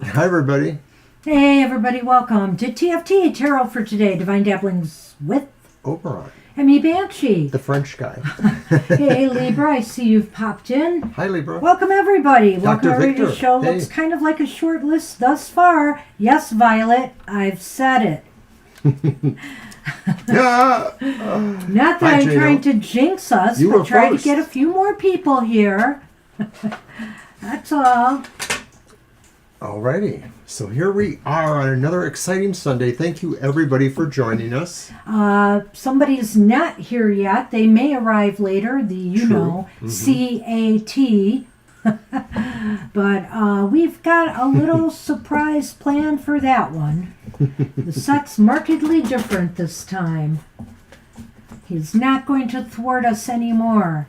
Hi, everybody. Hey, everybody. Welcome to TFT, Tarot for Today, Divine Dabblings with Oberon. and me, Banshee. The French guy. Hey, Libra, I see you've popped in. Hi, Libra. Welcome, everybody. Welcome, Dr. everybody to the Victor. show. Hey. Looks kind of like a short list thus far. Yes, Violet, I've said it. Yeah. Not that Hi, I'm J-Lo. trying to jinx us, You but were try to first. get a few more people here. That's all. Alrighty. So here we are on another exciting Sunday. Thank you, everybody, for joining us. Somebody's not here yet. They may arrive later. The True. CAT. But we've got a little surprise planned for that one. The set's markedly different this time. He's not going to thwart us anymore.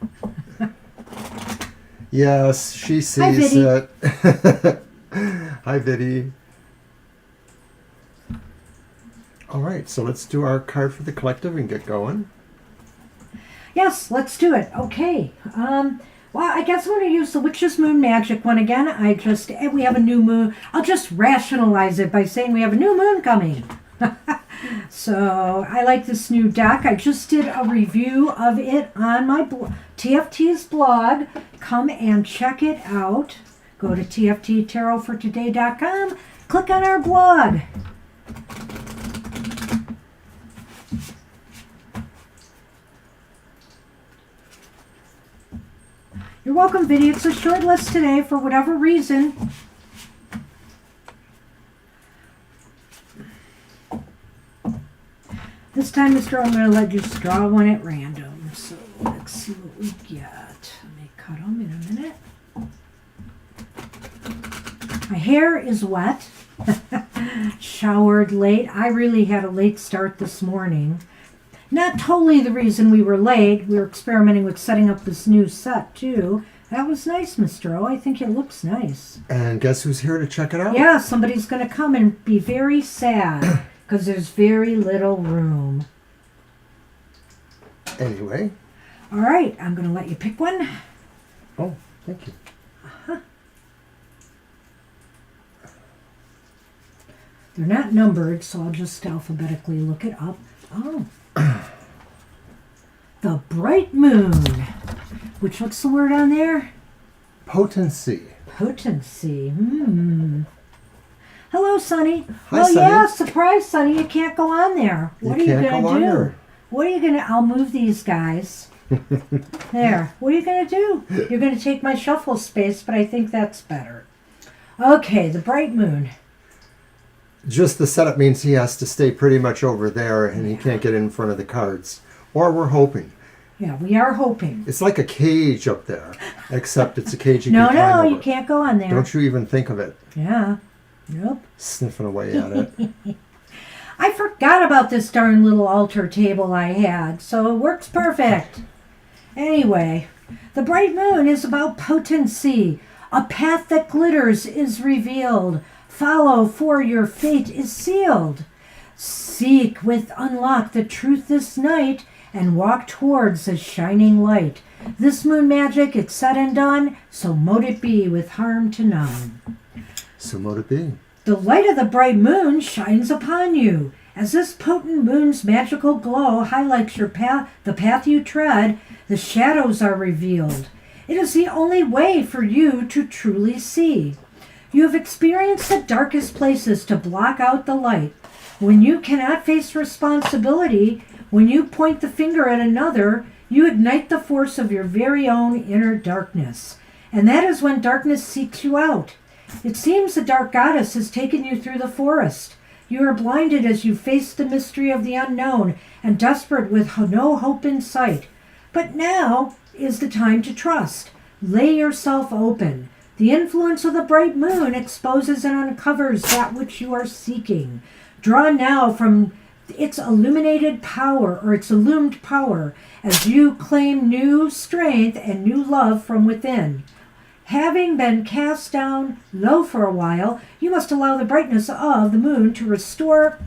Yes, she sees Hi, Viddy. it. Hi, Viddy. All right, so let's do our card for the collective and get going. Yes, let's do it. Okay. Well, I guess I'm going to use the Witch's Moon Magic one again. We have a new moon. I'll just rationalize it by saying we have a new moon coming. So I like this new deck. I just did a review of it on my TFT's blog. Come and check it out. Go to tfttarotfortoday.com. Click on our blog. You're welcome, Viddy. It's a short list today for whatever reason. This time, Mr. I'm going to let you draw one at random. So let's see what we get. Let me cut them in a minute. My hair is wet. Showered late. I really had a late start this morning. Not totally the reason we were late. We were experimenting with setting up this new set, too. That was nice, Mr. O. I think it looks nice. And guess who's here to check it out? Yeah, somebody's going to come and be very sad because there's very little room. Anyway. All right, I'm going to let you pick one. Oh, thank you. Uh-huh. They're not numbered, so I'll just alphabetically look it up. Oh. The Bright Moon. What's the word on there? Potency. Potency. Hello, Sonny. Hi, well, Sonny. yeah, surprise, Sonny. You can't go on there. What are you can't going go to on do? there. What are you going to... I'll move these guys. There. What are you going to do? You're going to take my shuffle space, but I think that's better. Okay, the Bright Moon. Just the setup means he has to stay pretty much over there and he can't get in front of the cards. Or we're hoping. Yeah, we are hoping. It's like a cage up there, except it's a cage you No, can climb over. you can't go on there. Don't you even think of it. Yeah. Nope. Sniffing away at it. I forgot about this darn little altar table I had, so it works perfect. Anyway, the Bright Moon is about potency. A path that glitters is revealed. Follow, for your fate is sealed. Seek with unlock the truth this night and walk towards the shining light. This moon magic, it's said and done, so mote it be with harm to none. So mote it be. The light of the bright moon shines upon you. As this potent moon's magical glow highlights your path, the path you tread, the shadows are revealed. It is the only way for you to truly see. You have experienced the darkest places to block out the light. When you cannot face responsibility, when you point the finger at another, you ignite the force of your very own inner darkness. And that is when darkness seeks you out. It seems the dark goddess has taken you through the forest. You are blinded as you face the mystery of the unknown and desperate with no hope in sight. But now is the time to trust. Lay yourself open. The influence of the bright moon exposes and uncovers that which you are seeking. Draw now from its illuminated power, or its illumined power, as you claim new strength and new love from within. Having been cast down low for a while, you must allow the brightness of the moon to restore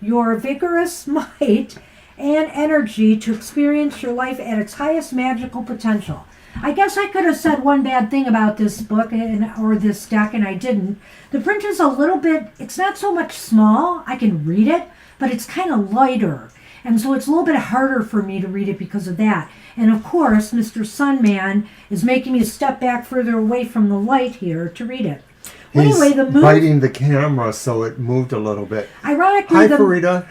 your vigorous might and energy to experience your life at its highest magical potential. I guess I could have said one bad thing about this book or this deck, and I didn't. The print is a little bit, it's not so much small, I can read it, but it's kind of lighter. And so it's a little bit harder for me to read it because of that. And of course, Mr. Sunman is making me step back further away from the light here to read it. Well, He's anyway, the moon, biting the camera so it moved a little bit. ironically, Hi, the, Farida.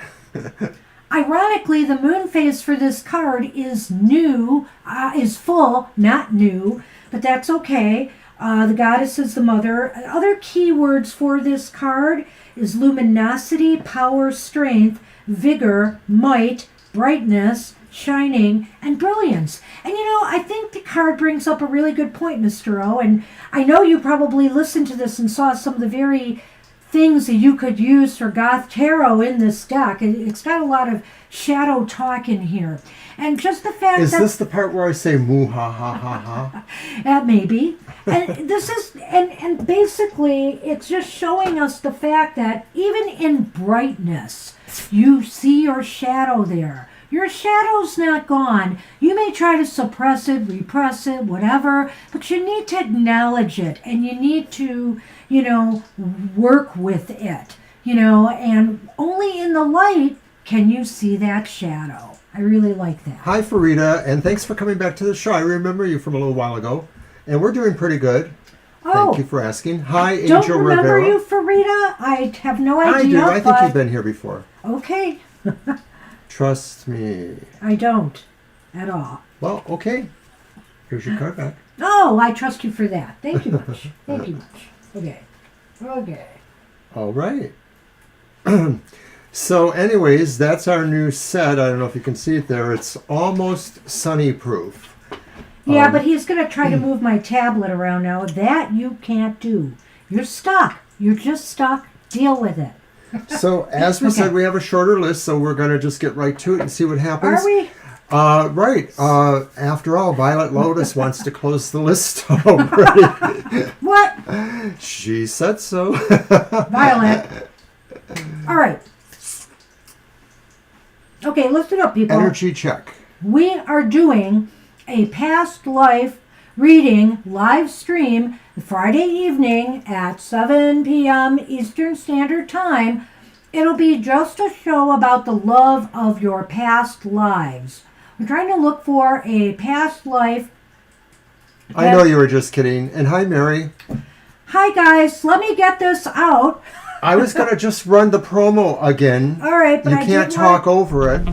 Ironically, the moon phase for this card is new, is full, not new, but that's okay. The goddess is the mother. Other keywords for this card is luminosity, power, strength, vigor, might, brightness, shining, and brilliance. And I think the card brings up a really good point, Mr. O. And I know you probably listened to this and saw some of the very things that you could use for Goth Tarot in this deck. It's got a lot of shadow talk in here. And just the fact Is that... this the part where I say moo ha ha ha ha? Maybe. And this is, and basically, it's just showing us the fact that even in brightness, you see your shadow there. Your shadow's not gone. You may try to suppress it, repress it, whatever, but you need to acknowledge it, and you need to, work with it, and only in the light can you see that shadow. I really like that. Hi, Farida, and thanks for coming back to the show. I remember you from a little while ago, and we're doing pretty good. Oh, thank you for asking. Hi, I don't Angel remember Rivera. you, Farida. I have no I idea. do. I think but... you've been here before. Okay. Trust me. I don't at all. Well, okay. Here's your card back. Oh, I trust you for that. Thank you much. Thank you much. Okay. All right. So anyways, that's our new set. I don't know if you can see it there. It's almost sunny proof. Yeah, but he's going to try to move my tablet around now. That you can't do. You're stuck. You're just stuck. Deal with it. So as we said, we have a shorter list, so we're going to just get right to it and see what happens. Are we? Right. After all, Violet Lotus wants to close the list already. What? She said so. Violet. All right. Okay, lift it up, people. Energy check. We are doing a past life reading live stream Friday evening at 7 p.m. Eastern Standard Time. It'll be just a show about the love of your past lives. We're trying to look for a past life. I know you were just kidding. And hi, Mary. Hi, guys. Let me get this out. I was going to just run the promo again. All right, but you can't talk over it.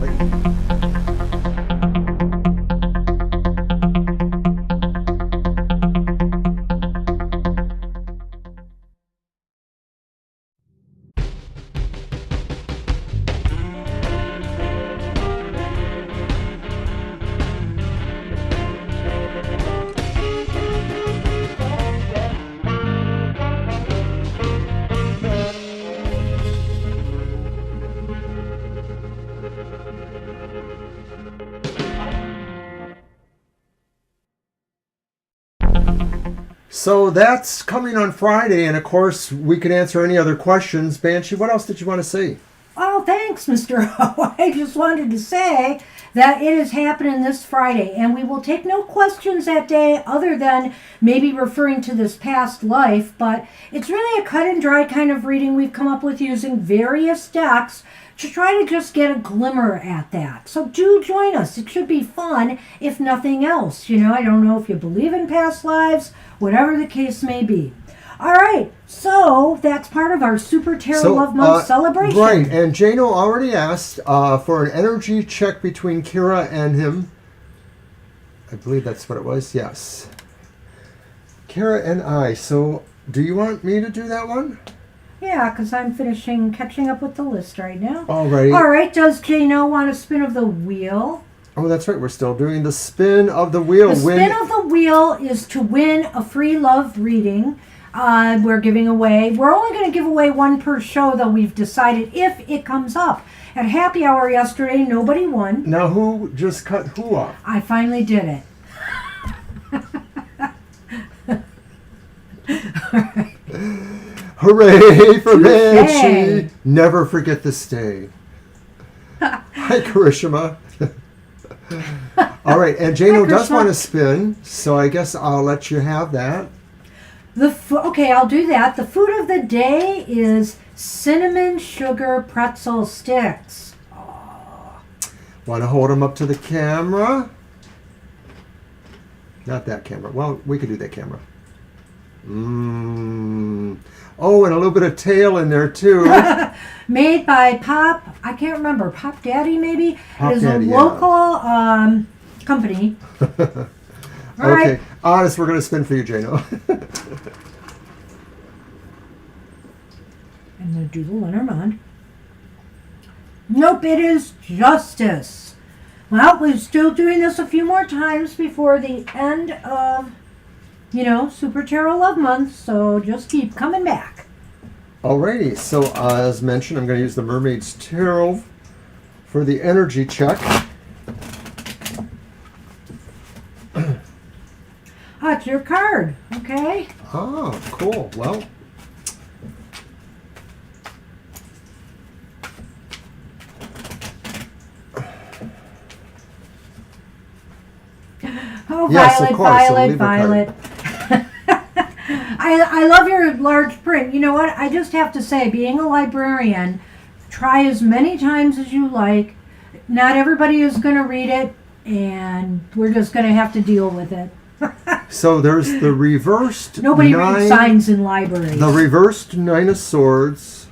So that's coming on Friday, and of course we can answer any other questions. Banshee, what else did you want to say? Oh, thanks, Mr. O. I just wanted to say that it is happening this Friday, and we will take no questions that day other than maybe referring to this past life, but it's really a cut and dry kind of reading we've come up with using various decks to try to just get a glimmer at that. So do join us. It should be fun, if nothing else. I don't know if you believe in past lives, whatever the case may be. All right, so that's part of our Super Tarot Love Month celebration. Right, and Jano already asked for an energy check between Kira and him. I believe that's what it was, yes. Kira and I. So do you want me to do that one? Yeah, because I'm catching up with the list right now. All right. All right, does Jano want a spin of the wheel? Oh, that's right. We're still doing the spin of the wheel. The spin of the wheel is to win a free love reading. We're giving away. We're only going to give away one per show, though we've decided if it comes up. At happy hour yesterday, nobody won. Now, who just cut who off? I finally did it. All right. Hooray for Banshee! Never forget this day. Hi, Karishma. All right, and Jano does want to spin, so I guess I'll let you have that. Okay, I'll do that. The food of the day is cinnamon sugar pretzel sticks. Oh. Want to hold them up to the camera? Not that camera. Well, we could do that camera. Oh, and a little bit of tail in there, too. Made by Pop, I can't remember, Pop Daddy maybe? Pop it is Daddy, a local company. All okay, right. honest, we're going to spin for you, Jano. I'm going to do the Lenormand. Nope, it is Justice. Well, we're still doing this a few more times before the end of, Super Tarot Love Month, so just keep coming back. Alrighty, so as mentioned, I'm going to use the Mermaid's Tarot for the energy check. Oh, it's your card, okay? Oh, cool. Well, Oh, yes, Violet, of course, Violet, Violet. I love your large print. You know what? I just have to say, being a librarian, try as many times as you like. Not everybody is going to read it, and we're just going to have to deal with it. so there's the reversed Nobody reads signs in libraries. The reversed Nine of Swords,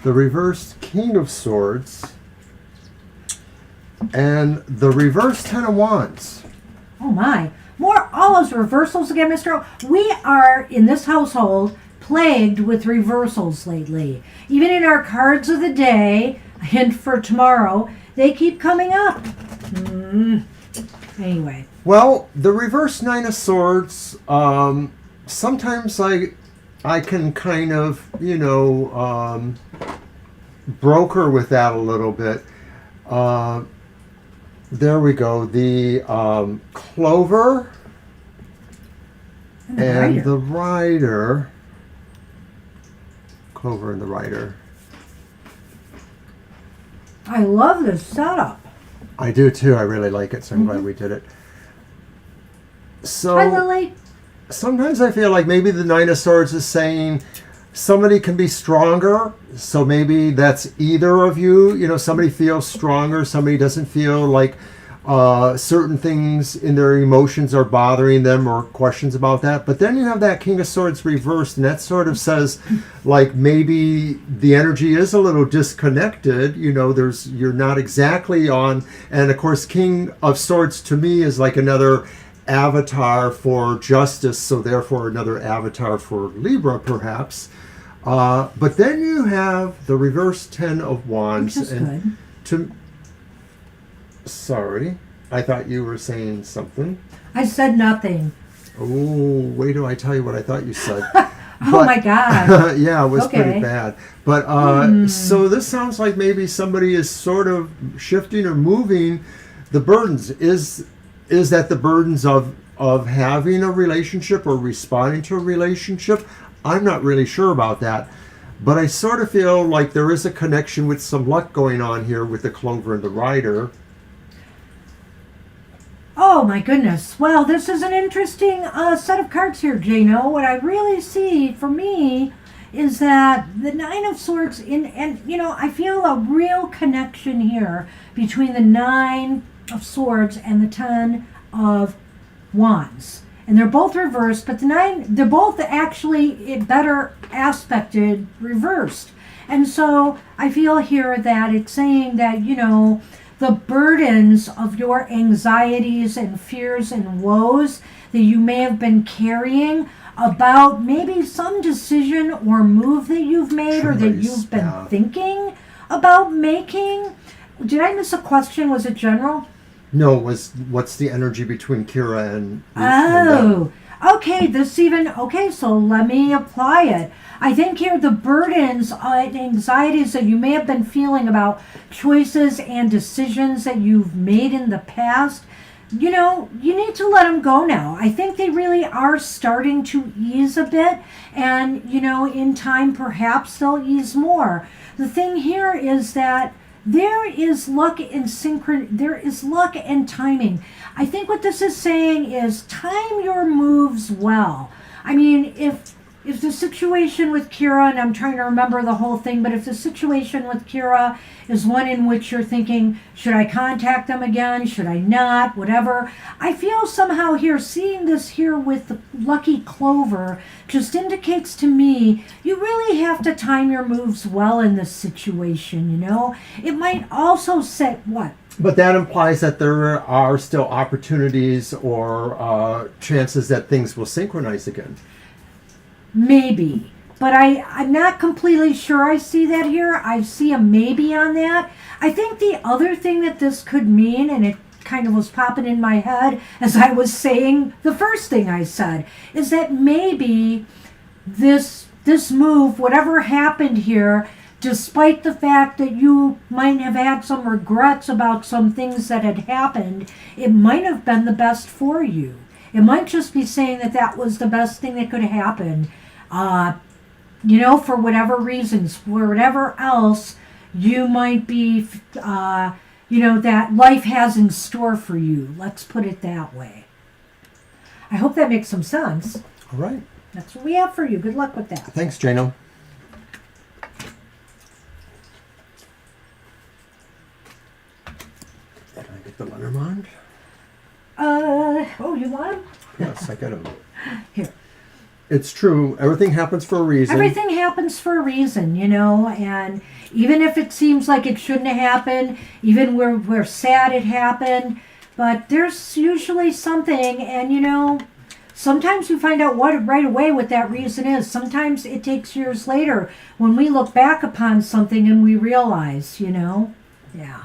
the reversed King of Swords, and the reversed Ten of Wands. Oh my. More all those reversals again, Mr. O. We are, in this household, plagued with reversals lately. Even in our cards of the day, a hint for tomorrow, they keep coming up. Anyway. Well, the reverse Nine of Swords, sometimes I can kind of, broker with that a little bit. There we go. The Clover and the Rider. Clover and the Rider. I love this setup. I do too. I really like it, so I'm glad we did it. So Hi, Lily. sometimes I feel like maybe the Nine of Swords is saying somebody can be stronger. So maybe that's either of you. Somebody feels stronger. Somebody doesn't feel like certain things in their emotions are bothering them or questions about that. But then you have that King of Swords reversed, and that sort of says like maybe the energy is a little disconnected. You're not exactly on. And of course, King of Swords to me is like another avatar for justice, so therefore another avatar for Libra perhaps. But then you have the reverse Ten of Wands. Which is good. Sorry, I thought you were saying something. I said nothing. Oh, wait till I tell you what I thought you said. Oh my God. Yeah, it was Okay. pretty bad. But so this sounds like maybe somebody is sort of shifting or moving the burdens. Is that the burdens of having a relationship or responding to a relationship? I'm not really sure about that. But I sort of feel like there is a connection with some luck going on here with the Clover and the Rider. Oh my goodness. Well, this is an interesting set of cards here, Jano. What I really see for me is that the Nine of Swords, I feel a real connection here between the Nine of Swords and the Ten of Wands. And they're both reversed, but they're both actually better aspected reversed. And so I feel here that it's saying that, the burdens of your anxieties and fears and woes that you may have been carrying about maybe some decision or move that you've made or that you've been thinking about making. Did I miss a question? Was it general? No, what's the energy between Kira and okay, so let me apply it. I think here the burdens and anxieties that you may have been feeling about choices and decisions that you've made in the past, you need to let them go now. I think they really are starting to ease a bit, and, in time perhaps they'll ease more. The thing here is that there is luck and timing. I think what this is saying is time your moves well. I mean, if the situation with Kira, and I'm trying to remember the whole thing, but if the situation with Kira is one in which you're thinking, should I contact them again? Should I not? Whatever. I feel somehow here, seeing this here with the lucky Clover, just indicates to me you really have to time your moves well in this situation, It might also say, what? But that implies that there are still opportunities or chances that things will synchronize again. Maybe. but I'm not completely sure I see that here. I see a maybe on that. I think the other thing that this could mean, and it kind of was popping in my head as I was saying the first thing I said, is that maybe this move, whatever happened here, despite the fact that you might have had some regrets about some things that had happened, it might have been the best for you. It might just be saying that that was the best thing that could happen. For whatever reasons, for whatever else you might be, that life has in store for you. Let's put it that way. I hope that makes some sense. All right. That's what we have for you. Good luck with that. Thanks, Jano. Did I get the Lenormand? You want them? Yes, I got them. Here. It's true. Everything happens for a reason. Everything happens for a reason, and even if it seems like it shouldn't have happened, even we're sad it happened, but there's usually something, and sometimes we find out right away what that reason is. Sometimes it takes years later when we look back upon something and we realize, Yeah.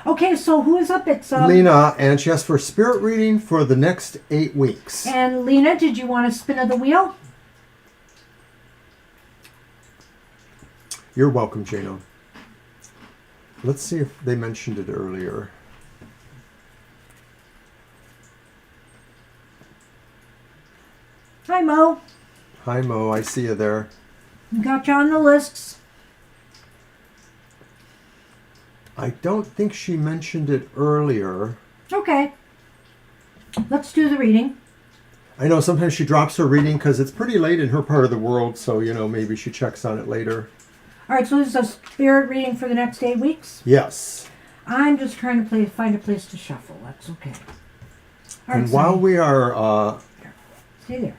Okay, so who is up? It's Lena, and she asked for a spirit reading for the next 8 weeks. And Lena, did you want a spin of the wheel? You're welcome, Jano. Let's see if they mentioned it earlier. Hi, Mo. Hi, Mo. I see you there. Got you on the lists. I don't think she mentioned it earlier. Okay. Let's do the reading. I know sometimes she drops her reading because it's pretty late in her part of the world, so, maybe she checks on it later. All right, so this is a spirit reading for the next 8 weeks? Yes. I'm just trying to find a place to shuffle. That's okay. All right, And while we are stay there.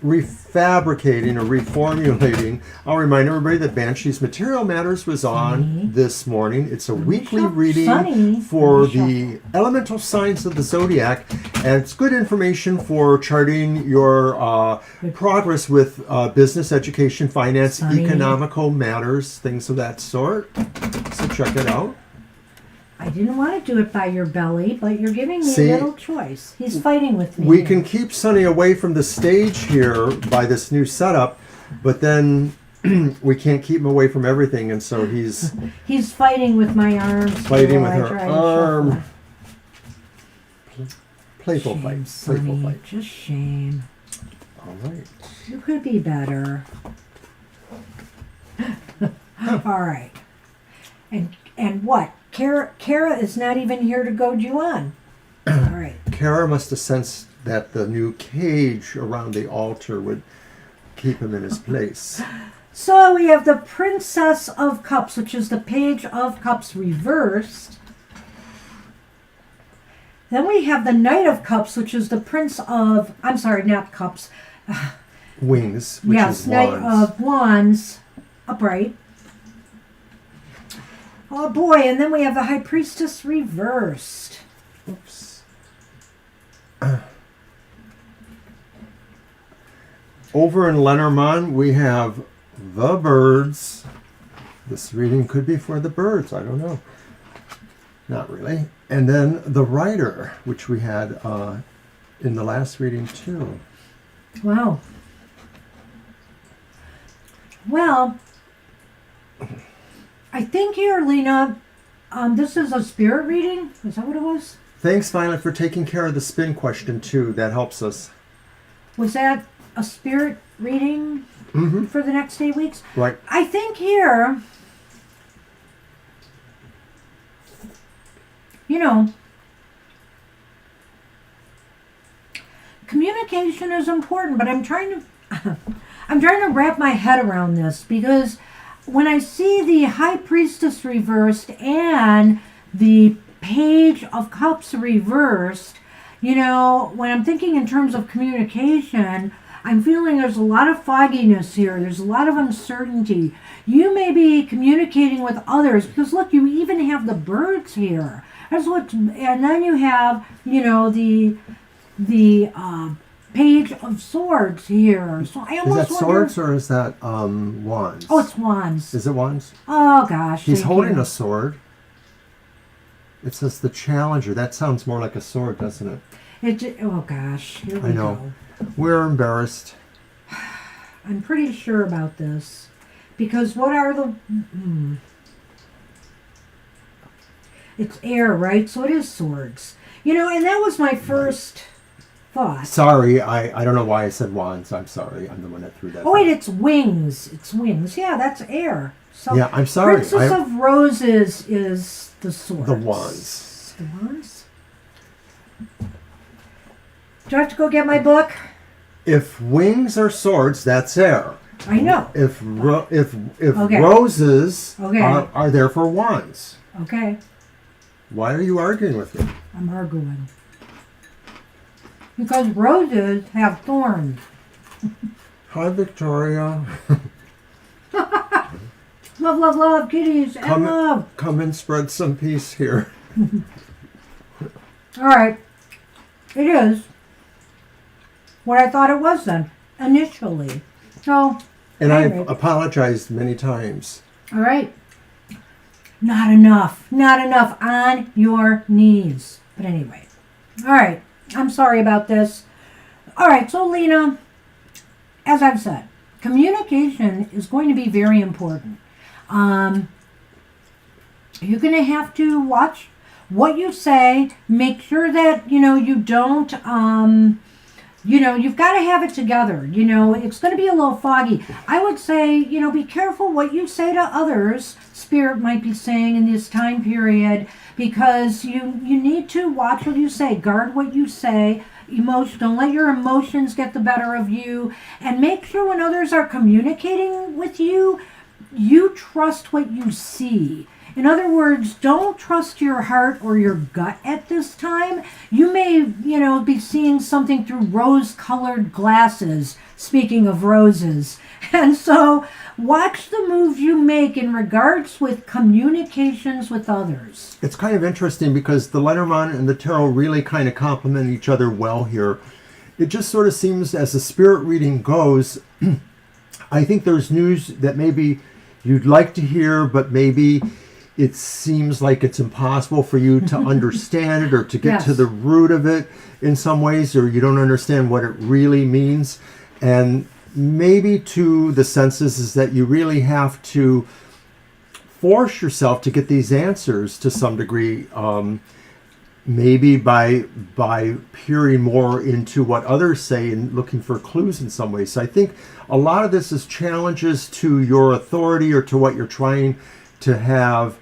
refabricating or reformulating, I'll remind everybody that Banshee's Material Matters was on this morning. It's a weekly reading for the elemental signs of the zodiac, and it's good information for charting your progress with business, education, finance, economical matters, things of that sort. So check it out. I didn't want to do it by your belly, but you're giving me a little choice. He's fighting with me. We can keep Sonny away from the stage here by this new setup, but then we can't keep him away from everything, and so he's fighting with my arms. Fighting with her arm. Playful fight. Playful fight. Just shame. All right. You could be better. All right. And what? Kara is not even here to goad you on. All right. Kara must have sensed that the new cage around the altar would keep him in his place. So we have the Princess of Cups, which is the Page of Cups reversed. Then we have the Knight of Cups, which is the Prince of... I'm sorry, not Cups. Wings, which is Knight wands. of Wands, upright. Oh boy, and then we have the High Priestess reversed. Oops. Over in Lenormand, we have the birds. This reading could be for the birds. I don't know. Not really. And then the Rider, which we had in the last reading too. Wow. Well, I think here, Lena, this is a spirit reading. Is that what it was? Thanks, Violet, for taking care of the spin question too. That helps us. Was that a spirit reading for the next 8 weeks? Right. I think here, communication is important, but I'm trying to wrap my head around this, because when I see the High Priestess reversed and the Page of Cups reversed, when I'm thinking in terms of communication, I'm feeling there's a lot of fogginess here. There's a lot of uncertainty. You may be communicating with others, because look, you even have the birds here. And then you have, the Page of Swords here. So I Is almost that wonder... swords or is that wands? Oh, it's wands. Is it wands? Oh, gosh. He's thank holding you. a sword. It says the Challenger. That sounds more like a sword, doesn't it? Oh, gosh. Here we I know. go. We're embarrassed. I'm pretty sure about this. Because what are the... It's air, right? So it is swords. You know, and that was my first thought. Sorry, I don't know why I said wands. I'm sorry. I'm the one that threw that. Oh, wait, back. it's wings. It's wings. Yeah, that's air. So Yeah, I'm sorry. Princess of Roses is the swords. The wands. The wands? Do I have to go get my book? If wings are swords, that's air. I know. If Okay. roses Okay. are there for wands. Okay, Why are you arguing with me? I'm arguing. Because roses have thorns. Hi, Victoria. Love, love, love, kitties, and love. Come and spread some peace here. All right. It is what I thought it was then, initially. So, And anyway. I've apologized many times. All right. Not enough. Not enough on your knees. But anyway. All right. I'm sorry about this. All right. So, Lena, as I've said, communication is going to be very important. You're going to have to watch what you say. Make sure that, you don't, you've got to have it together. It's going to be a little foggy. I would say, be careful what you say to others. Spirit might be saying in this time period, because you need to watch what you say. Guard what you say. Don't let your emotions get the better of you. And make sure when others are communicating with you, you trust what you see. In other words, don't trust your heart or your gut at this time. You may, be seeing something through rose-colored glasses, speaking of roses. And so watch the moves you make in regards with communications with others. It's kind of interesting because the Lenormand and the Tarot really kind of complement each other well here. It just sort of seems, as the spirit reading goes, I think there's news that maybe you'd like to hear, but maybe it seems like it's impossible for you to understand it or to get to the root of it in some ways, or you don't understand what it really means. And maybe to the senses is that you really have to force yourself to get these answers to some degree, maybe by peering more into what others say and looking for clues in some ways. So I think a lot of this is challenges to your authority or to what you're trying to have,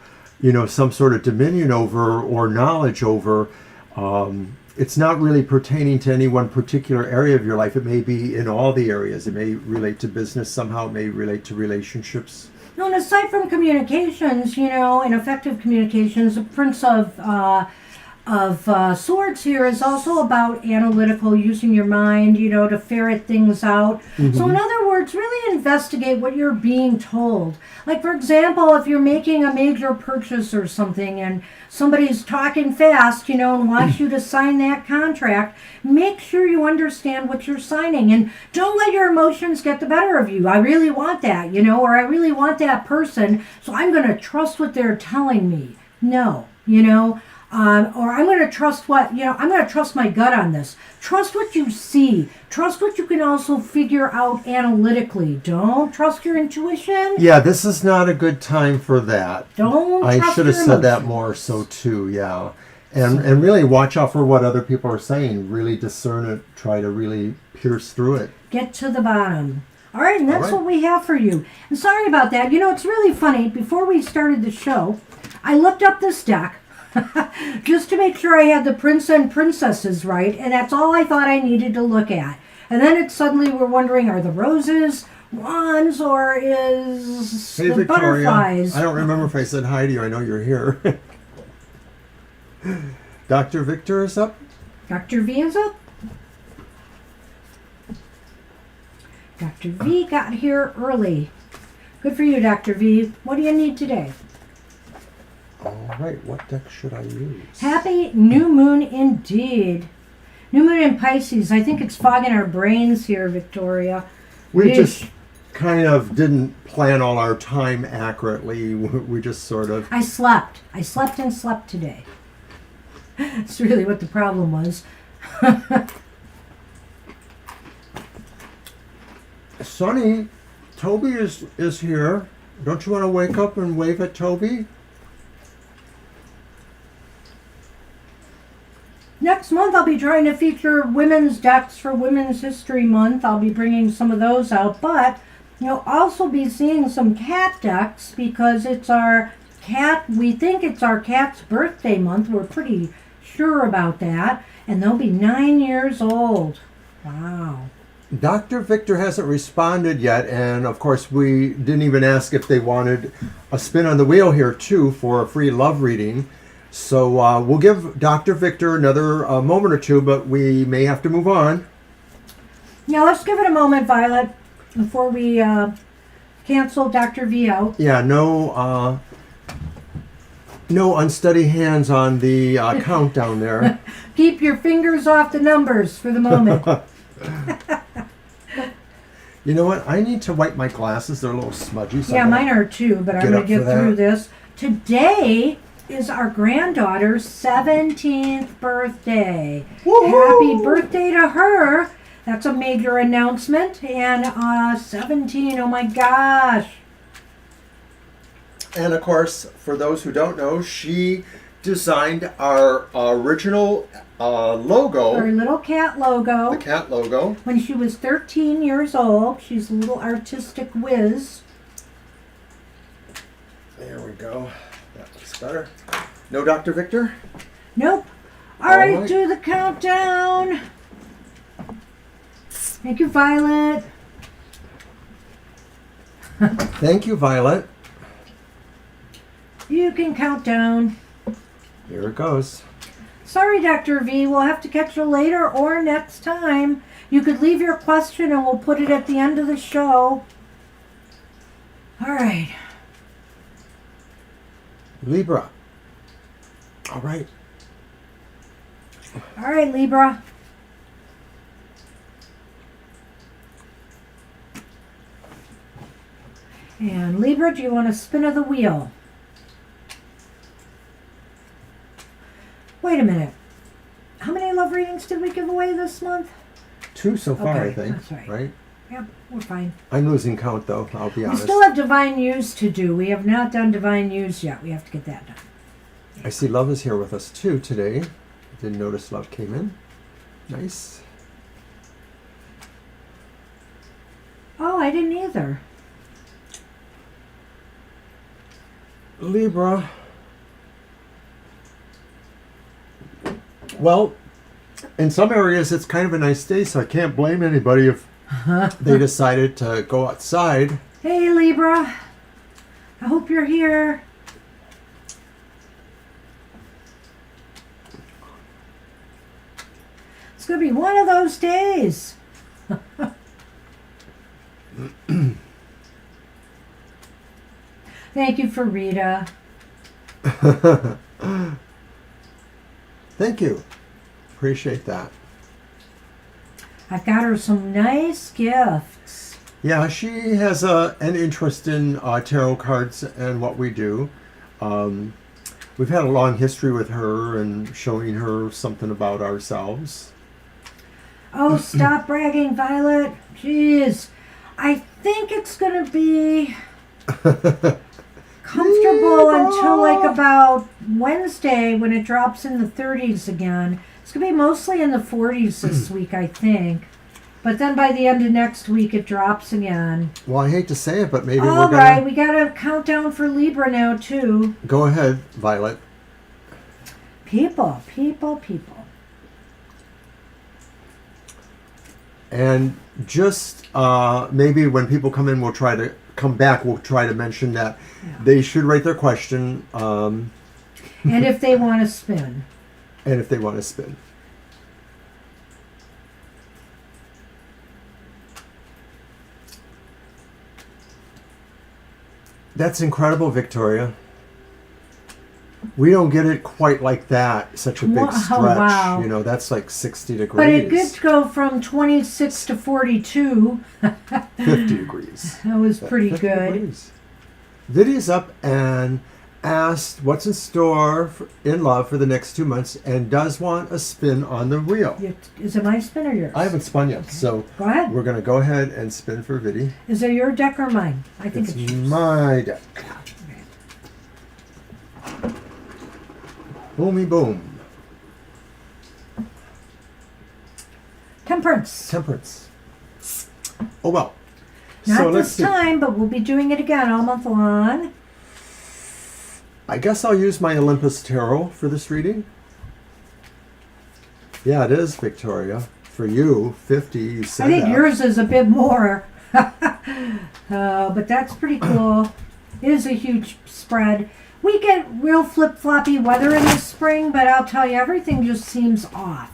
some sort of dominion over or knowledge over. It's not really pertaining to any one particular area of your life. It may be in all the areas. It may relate to business somehow. It may relate to relationships. No, and aside from communications, and effective communications, the Prince of Swords here is also about analytical, using your mind, to ferret things out. Mm-hmm. So in other words, really investigate what you're being told. Like, for example, if you're making a major purchase or something and somebody's talking fast, and wants you to sign that contract, make sure you understand what you're signing, and don't let your emotions get the better of you. I really want that, or I really want that person, so I'm going to trust what they're telling me. No, or I'm going to trust I'm going to trust my gut on this. Trust what you see. Trust what you can also figure out analytically. Don't trust your intuition. Yeah, this is not a good time for that. Don't I trust should have your said that emotions. more so too, yeah. And really watch out for what other people are saying. Really discern it. Try to really pierce through it. Get to the bottom. All right, and that's what we have for you. And sorry about that. It's really funny. Before we started the show, I looked up this deck just to make sure I had the prince and princesses right, and that's all I thought I needed to look at. And then it suddenly we're wondering, are the roses wands or is Hey, the Victoria. butterflies? I don't remember if I said hi to you. I know you're here. Dr. Victor is up. Dr. V is up. Dr. V got here early. Good for you, Dr. V. What do you need today? All right, what deck should I use? Happy new moon indeed. New moon in Pisces. I think it's fogging our brains here, Victoria. We Yeesh. just kind of didn't plan all our time accurately. We just sort of... I slept. I slept and slept today. That's really what the problem was. Sonny, Toby is here. Don't you want to wake up and wave at Toby? Next month, I'll be trying to feature women's decks for Women's History Month. I'll be bringing some of those out, but you'll also be seeing some cat decks because it's our cat. We think it's our cat's birthday month. We're pretty sure about that, and they'll be 9 years old. Wow. Dr. Victor hasn't responded yet, and of course we didn't even ask if they wanted a spin on the wheel here too for a free love reading. So we'll give Dr. Victor another moment or two, but we may have to move on. Yeah, let's give it a moment, Violet, before we cancel Dr. V out. Yeah, no unsteady hands on the countdown there. Keep your fingers off the numbers for the moment. You know what? I need to wipe my glasses. They're a little smudgy. So Yeah, mine are too, but I'm going to get through this. Today is our granddaughter's 17th birthday. Woo-hoo! Happy birthday to her. That's a major announcement. And 17, oh my gosh. And of course, for those who don't know, she designed our original logo. Her little cat logo. The cat logo. When she was 13 years old. She's a little artistic whiz. There we go. That looks better. No Dr. Victor? Nope. All right, do the countdown. Thank you, Violet. Thank you, Violet. You can count down. Here it goes. Sorry, Dr. V. We'll have to catch you later or next time. You could leave your question and we'll put it at the end of the show. All right. Libra. All right. All right, Libra. And Libra, do you want a spin of the wheel? Wait a minute. How many love readings did we give away this month? 2 so far, Okay, I think. that's right. Yep, we're fine. I'm losing count, though. I'll be honest. We still have Divine News to do. We have not done Divine News yet. We have to get that done. I see Love is here with us, too, today. Didn't notice Love came in. Nice. Oh, I didn't either. Libra. Well, in some areas it's kind of a nice day, so I can't blame anybody if they decided to go outside. Hey, Libra. I hope you're here. It's going to be one of those days. Thank you for Rita. Thank you. Appreciate that. I've got her some nice gifts. Yeah, she has an interest in tarot cards and what we do. We've had a long history with her and showing her something about ourselves. Oh, stop bragging, Violet. Jeez. I think it's going to be comfortable until like about Wednesday when it drops in the 30s again. It's going to be mostly in the 40s this week, I think. But then by the end of next week, it drops again. Well, I hate to say it, but maybe we're All going right, we got a countdown for Libra now, too. Go ahead, Violet. People, people, people. And just maybe when people come in, we'll try to come back. We'll try to mention that they should write their question. And if they want to spin. And if they want to spin. That's incredible, Victoria. We don't get it quite like that, such a big Wow, stretch. wow. You know, that's like 60 degrees. But it did go from 26 to 42. 50 degrees. That was pretty 50 good. degrees. Vidya's up and asked what's in store in love for the next 2 months and does want a spin on the wheel. Is it my spin or yours? I haven't spun yet, so Go ahead. we're going to go ahead and spin for Vidya. Is it your deck or mine? I think it's yours. my deck. Boomy boom. Temperance. Temperance. Oh well. Not so let's this see. time, but we'll be doing it again all month long. I guess I'll use my Olympus Tarot for this reading. Yeah, it is, Victoria. For you, 50, you said I think that. yours is a bit more. But that's pretty cool. It is a huge spread. We get real flip-floppy weather in the spring, but I'll tell you, everything just seems off.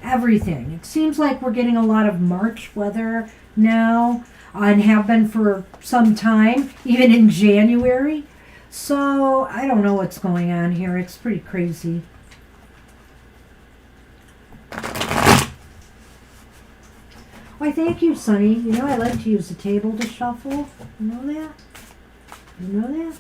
Everything. It seems like we're getting a lot of March weather now, and have been for some time, even in January. So, I don't know what's going on here. It's pretty crazy. Why, thank you, Sonny. You know I like to use the table to shuffle. You know that? You know that?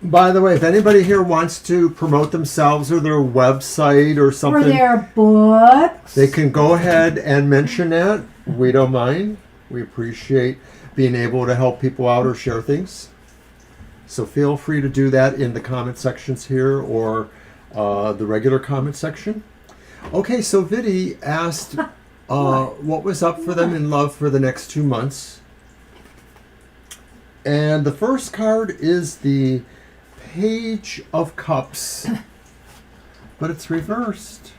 By the way, if anybody here wants to promote themselves or their website or Or something, their books. they can go ahead and mention that. We don't mind. We appreciate being able to help people out or share things. So feel free to do that in the comment sections here or the regular comment section. Okay, so Viddy asked what was up for them in love for the next 2 months. And the first card is the Page of Cups, but it's reversed.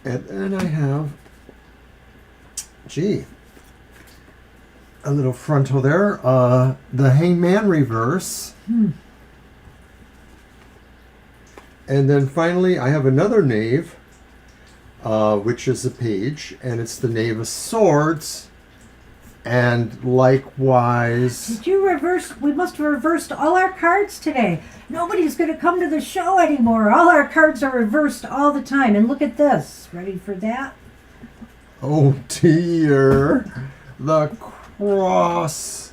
And then I have, a little frontal there, the Hangman reverse. And then finally I have another knave, which is a page, and it's the Knave of Swords. And likewise... Did you reverse? We must have reversed all our cards today. Nobody's going to come to the show anymore. All our cards are reversed all the time. And look at this. Ready for that? Oh dear. The cross.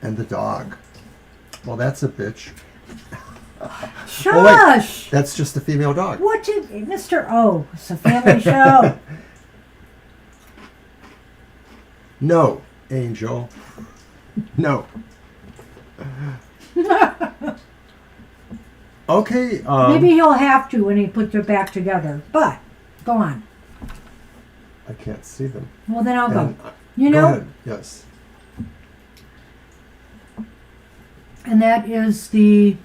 And the dog. Well, that's a bitch. Shush! Oh, wait. That's just a female dog. What did Mr. O? It's a family show. No, Angel. No. Okay. Maybe he'll have to when he puts it back together. But go on. I can't see them. Well, then I'll go. And, You go know, ahead. Yes. and that is the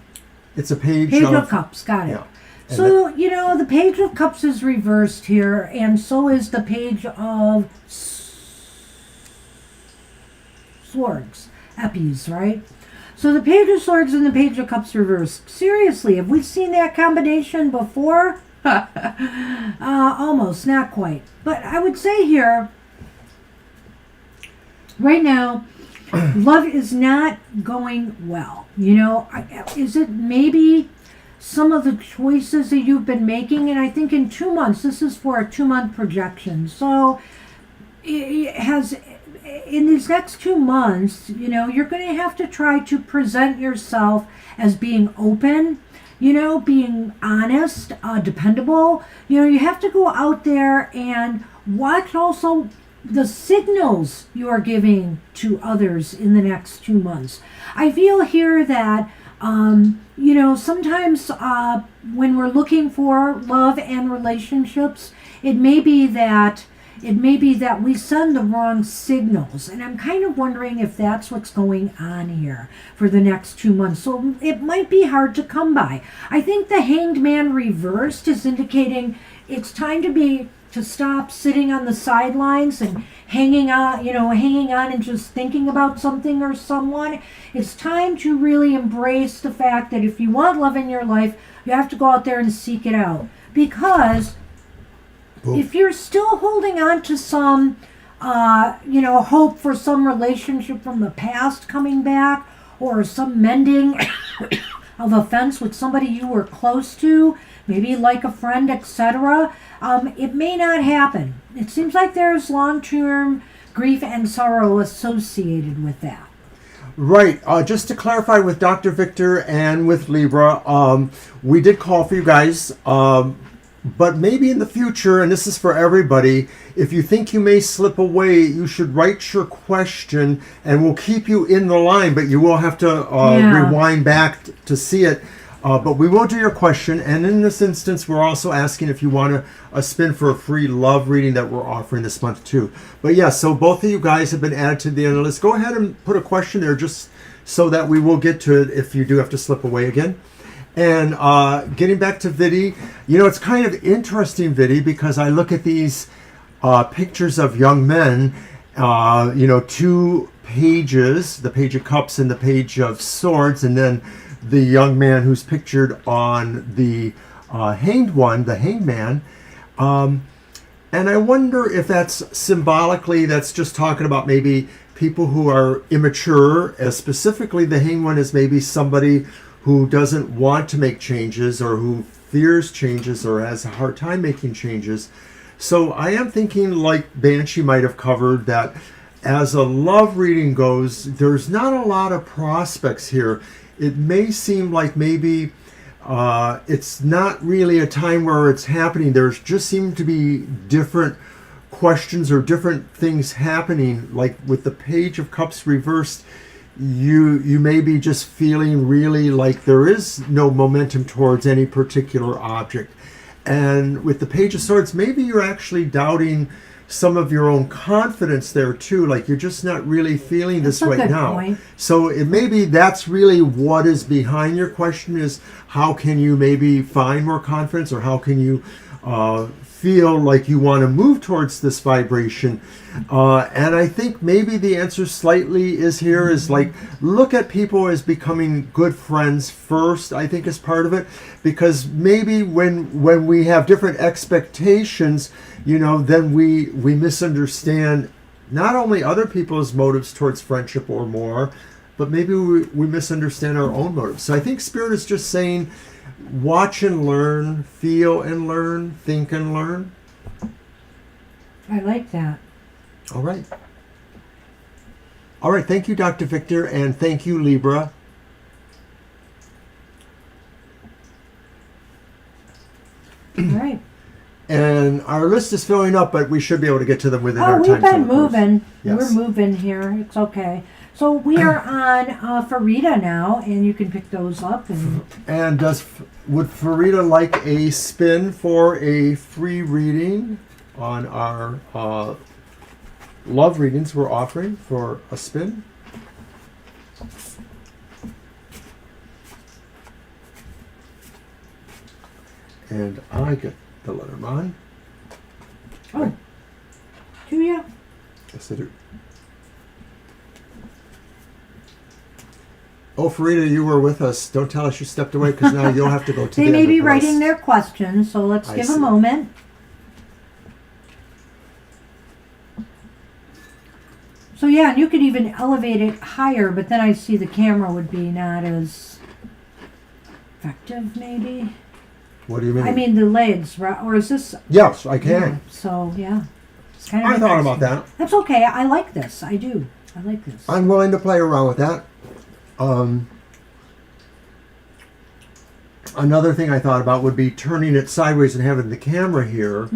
It's a page, Page of Cups. Got it. Yeah. And So, you know, the Page of Cups is reversed here, and so is the Page of Swords. Eppies, right? So the Page of Swords and the Page of Cups reversed. Seriously, have we seen that combination before? Almost, not quite. But I would say here, right now, love is not going well. You know, is it maybe some of the choices that you've been making? And I think in 2 months, this is for a 2-month projection. So it has, in these next 2 months, you know, you're going to have to try to present yourself as being open, you know, being honest, dependable. You know, you have to go out there and watch also the signals you are giving to others in the next 2 months. I feel here that, you know, sometimes when we're looking for love and relationships, it may be that we send the wrong signals. And I'm kind of wondering if that's what's going on here for the next 2 months. So it might be hard to come by. I think the Hanged Man reversed is indicating it's time to stop sitting on the sidelines and hanging on and just thinking about something or someone. It's time to really embrace the fact that if you want love in your life, you have to go out there and seek it out. Because if you're still holding on to some hope for some relationship from the past coming back, or some mending of offense with somebody you were close to, maybe like a friend, etc. It may not happen. It seems like there's long-term grief and sorrow associated with that. Right. Just to clarify with Dr. Victor and with Libra, we did call for you guys, but maybe in the future, and this is for everybody, if you think you may slip away, you should write your question and we'll keep you in the line, but you will have to rewind back to see it. But we will do your question, and in this instance, we're also asking if you want a spin for a free love reading that we're offering this month too. But yeah, so both of you guys have been added to the end of the list. Go ahead and put a question there just so that we will get to it if you do have to slip away again. And getting back to Viddy, it's kind of interesting, Viddy, because I look at these pictures of young men, 2 pages, the Page of Cups and the Page of Swords, and then the young man who's pictured on the hanged one, the hanged man. And I wonder if that's symbolically, that's just talking about maybe people who are immature, specifically the hanged one is maybe somebody who doesn't want to make changes or who fears changes or has a hard time making changes. So I am thinking, like Banshee might have covered, that as a love reading goes, there's not a lot of prospects here. It may seem like maybe it's not really a time where it's happening. There's just seem to be different questions or different things happening. Like with the Page of Cups reversed, you may be just feeling really like there is no momentum towards any particular object. And with the Page of Swords, maybe you're actually doubting some of your own confidence there too, like you're just not really feeling this right now. Point. So it maybe that's really what is behind your question, is how can you maybe find more confidence, or how can you feel like you want to move towards this vibration. And I think maybe the answer slightly is like, look at people as becoming good friends first, I think is part of it. Because maybe when we have different expectations, then we misunderstand not only other people's motives towards friendship or more, but maybe we misunderstand our own motives. So I think Spirit is just saying, watch and learn, feel and learn, think and learn. I like that. All right. All right. Thank you, Dr. Victor, and thank you, Libra. All right. And our list is filling up, but we should be able to get to them within our time. We've been moving. Yes. We're moving here. It's okay. So we are on Farida now, and you can pick those up. And would Farida like a spin for a free reading on our love readings we're offering for a spin? And I get the Lenormand. Oh, do you? Yes, I do. Oh, Farida, you were with us. Don't tell us you stepped away, because now you'll have to go to the They end may of be the writing list. their questions, so let's I give see. a moment. So yeah, and you could even elevate it higher, but then I see the camera would be not as effective, maybe. What do you mean? I mean the legs, right? Or is this? Yes, I can. Yeah, so yeah, it's kind of. I thought about that. That's okay. I like this. I do. I like this. I'm willing to play around with that. Another thing I thought about would be turning it sideways and having the camera here,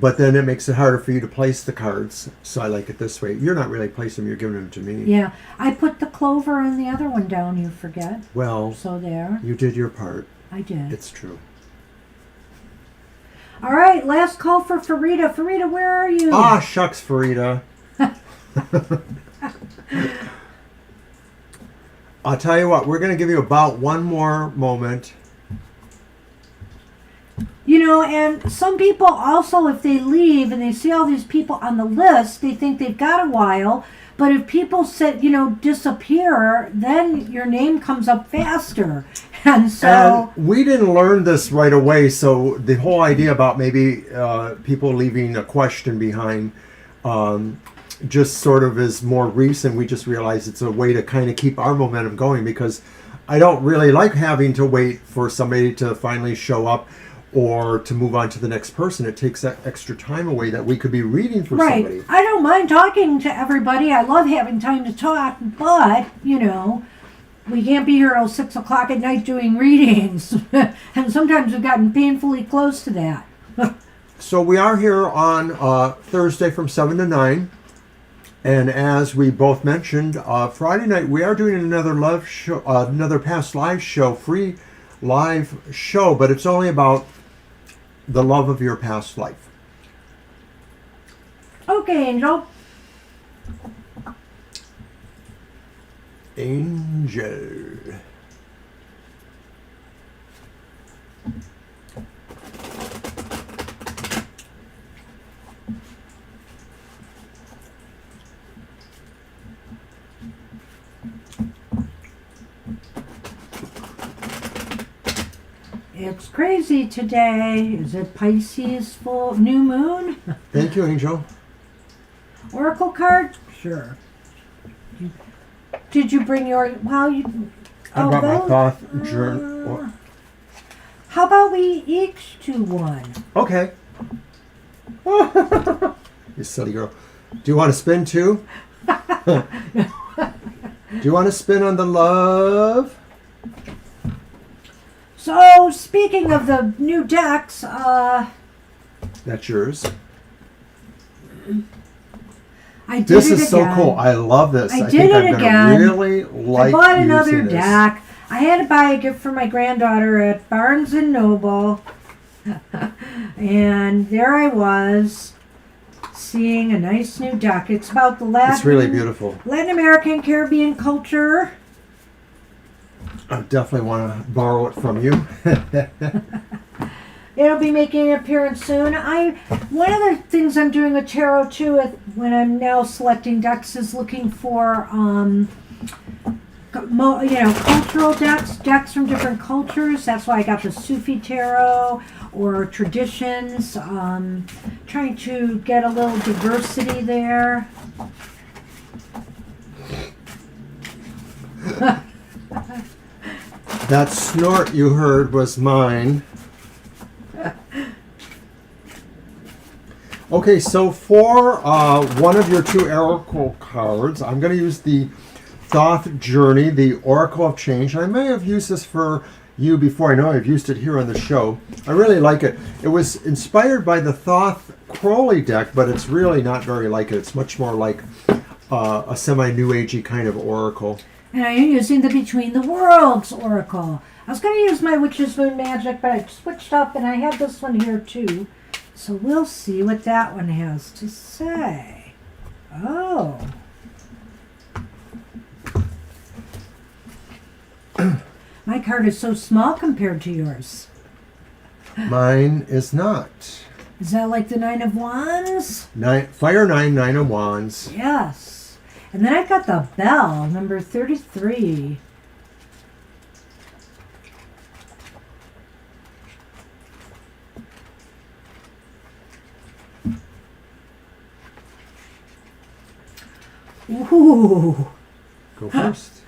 but then it makes it harder for you to place the cards. So I like it this way. You're not really placing them, you're giving them to me. Yeah, I put the clover and the other one down, you forget. Well, So there. you did your part. I did. It's true. All right, last call for Farida. Farida, where are you? Ah, shucks, Farida. I'll tell you what, we're going to give you about one more moment. And some people also, if they leave and they see all these people on the list, they think they've got a while. But if people disappear, then your name comes up faster. And so... And we didn't learn this right away, so the whole idea about maybe people leaving a question behind, just sort of is more recent. We just realized it's a way to kind of keep our momentum going, because I don't really like having to wait for somebody to finally show up or to move on to the next person. It takes that extra time away that we could be reading for somebody. I don't mind talking to everybody. I love having time to talk, but, we can't be here till 6 o'clock at night doing readings. And sometimes we've gotten painfully close to that. So we are here on Thursday from 7 to 9. And as we both mentioned, Friday night we are doing another past live show, free live show, but it's only about the love of your past life. Okay, Angel. Angel. It's crazy today. Is it Pisces full new moon? Thank you, Angel. Oracle card? Sure. Did you bring your... Well, you... I brought my thought journal. How about we each do one? Okay. You silly girl. Do you want to spin too? Do you want to spin on the love? So, speaking of the new decks, That's yours. I did This it is again. so cool. I love this. I I did think it I'm going again. to really like I bought another using this. deck. I had to buy a gift for my granddaughter at Barnes & Noble. And there I was, seeing a nice new deck. It's about the It's really beautiful. Latin American Caribbean culture. I definitely want to borrow it from you. It'll be making an appearance soon. One of the things I'm doing with tarot too, when I'm now selecting decks, is looking for cultural decks from different cultures. That's why I got the Sufi tarot or traditions. Trying to get a little diversity there. That snort you heard was mine. Okay, so for one of your two oracle cards, I'm going to use the Thoth Journey, the Oracle of Change. I may have used this for you before. I know I've used it here on the show. I really like it. It was inspired by the Thoth Crowley deck, but it's really not very like it. It's much more like a semi-new agey kind of oracle. And I am using the Between the Worlds Oracle. I was going to use my Witch's Moon Magic, but I switched up and I had this one here too. So we'll see what that one has to say. Oh. My card is so small compared to yours. Mine is not. Is that like the Nine of Wands? Fire 9, 9 of Wands. Yes. And then I've got the Bell, number 33. Ooh. Go first.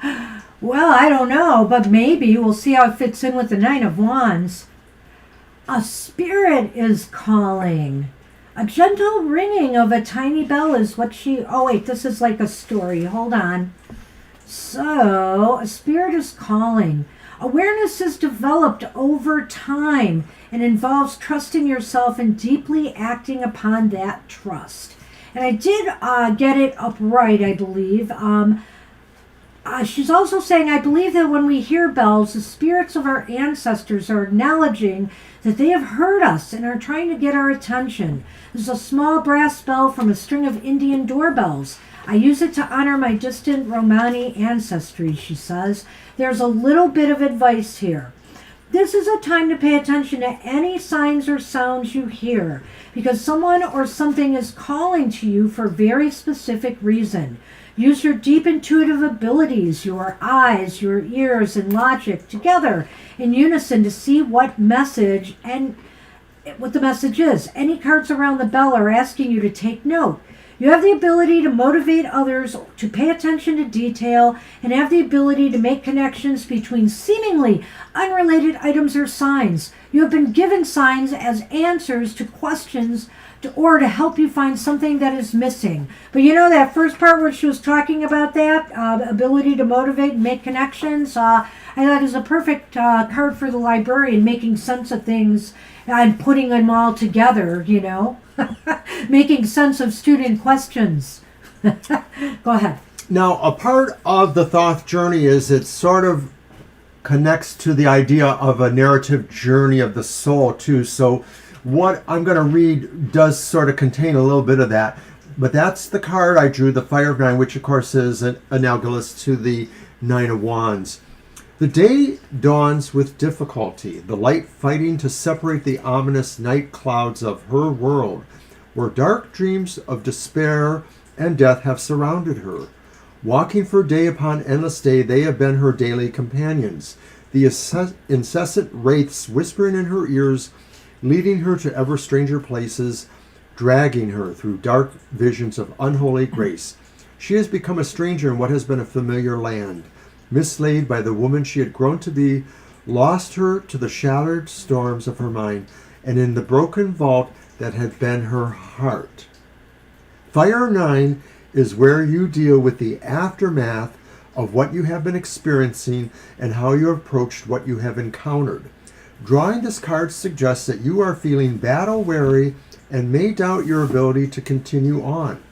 Well, I don't know, but maybe. We'll see how it fits in with the Nine of Wands. A spirit is calling. A gentle ringing of a tiny bell is what she... Oh, wait, this is like a story. Hold on. So, a spirit is calling. Awareness is developed over time and involves trusting yourself and deeply acting upon that trust. And I did get it upright, I believe. She's also saying, I believe that when we hear bells, the spirits of our ancestors are acknowledging that they have heard us and are trying to get our attention. This is a small brass bell from a string of Indian doorbells. I use it to honor my distant Romani ancestry, she says. There's a little bit of advice here. This is a time to pay attention to any signs or sounds you hear, because someone or something is calling to you for a very specific reason. Use your deep intuitive abilities, your eyes, your ears, and logic together in unison to see what the message is. Any cards around the bell are asking you to take note. You have the ability to motivate others, to pay attention to detail, and have the ability to make connections between seemingly unrelated items or signs. You have been given signs as answers to questions or to help you find something that is missing. But you know that first part where she was talking about that, ability to motivate and make connections, I thought is a perfect card for the librarian, making sense of things and putting them all together, you know. Making sense of student questions. Go ahead. Now, a part of the Thoth journey is it sort of connects to the idea of a narrative journey of the soul, too. So what I'm going to read does sort of contain a little bit of that. But that's the card I drew, the Fire of Nine, which, of course, is analogous to the Nine of Wands. The day dawns with difficulty, the light fighting to separate the ominous night clouds of her world, where dark dreams of despair and death have surrounded her. Walking for day upon endless day, they have been her daily companions, the incessant wraiths whispering in her ears, leading her to ever stranger places, dragging her through dark visions of unholy grace. She has become a stranger in what has been a familiar land. Mislaid by the woman she had grown to be, lost her to the shattered storms of her mind, and in the broken vault that had been her heart. Fire 9 is where you deal with the aftermath of what you have been experiencing and how you approached what you have encountered. Drawing this card suggests that you are feeling battle-weary and may doubt your ability to continue on.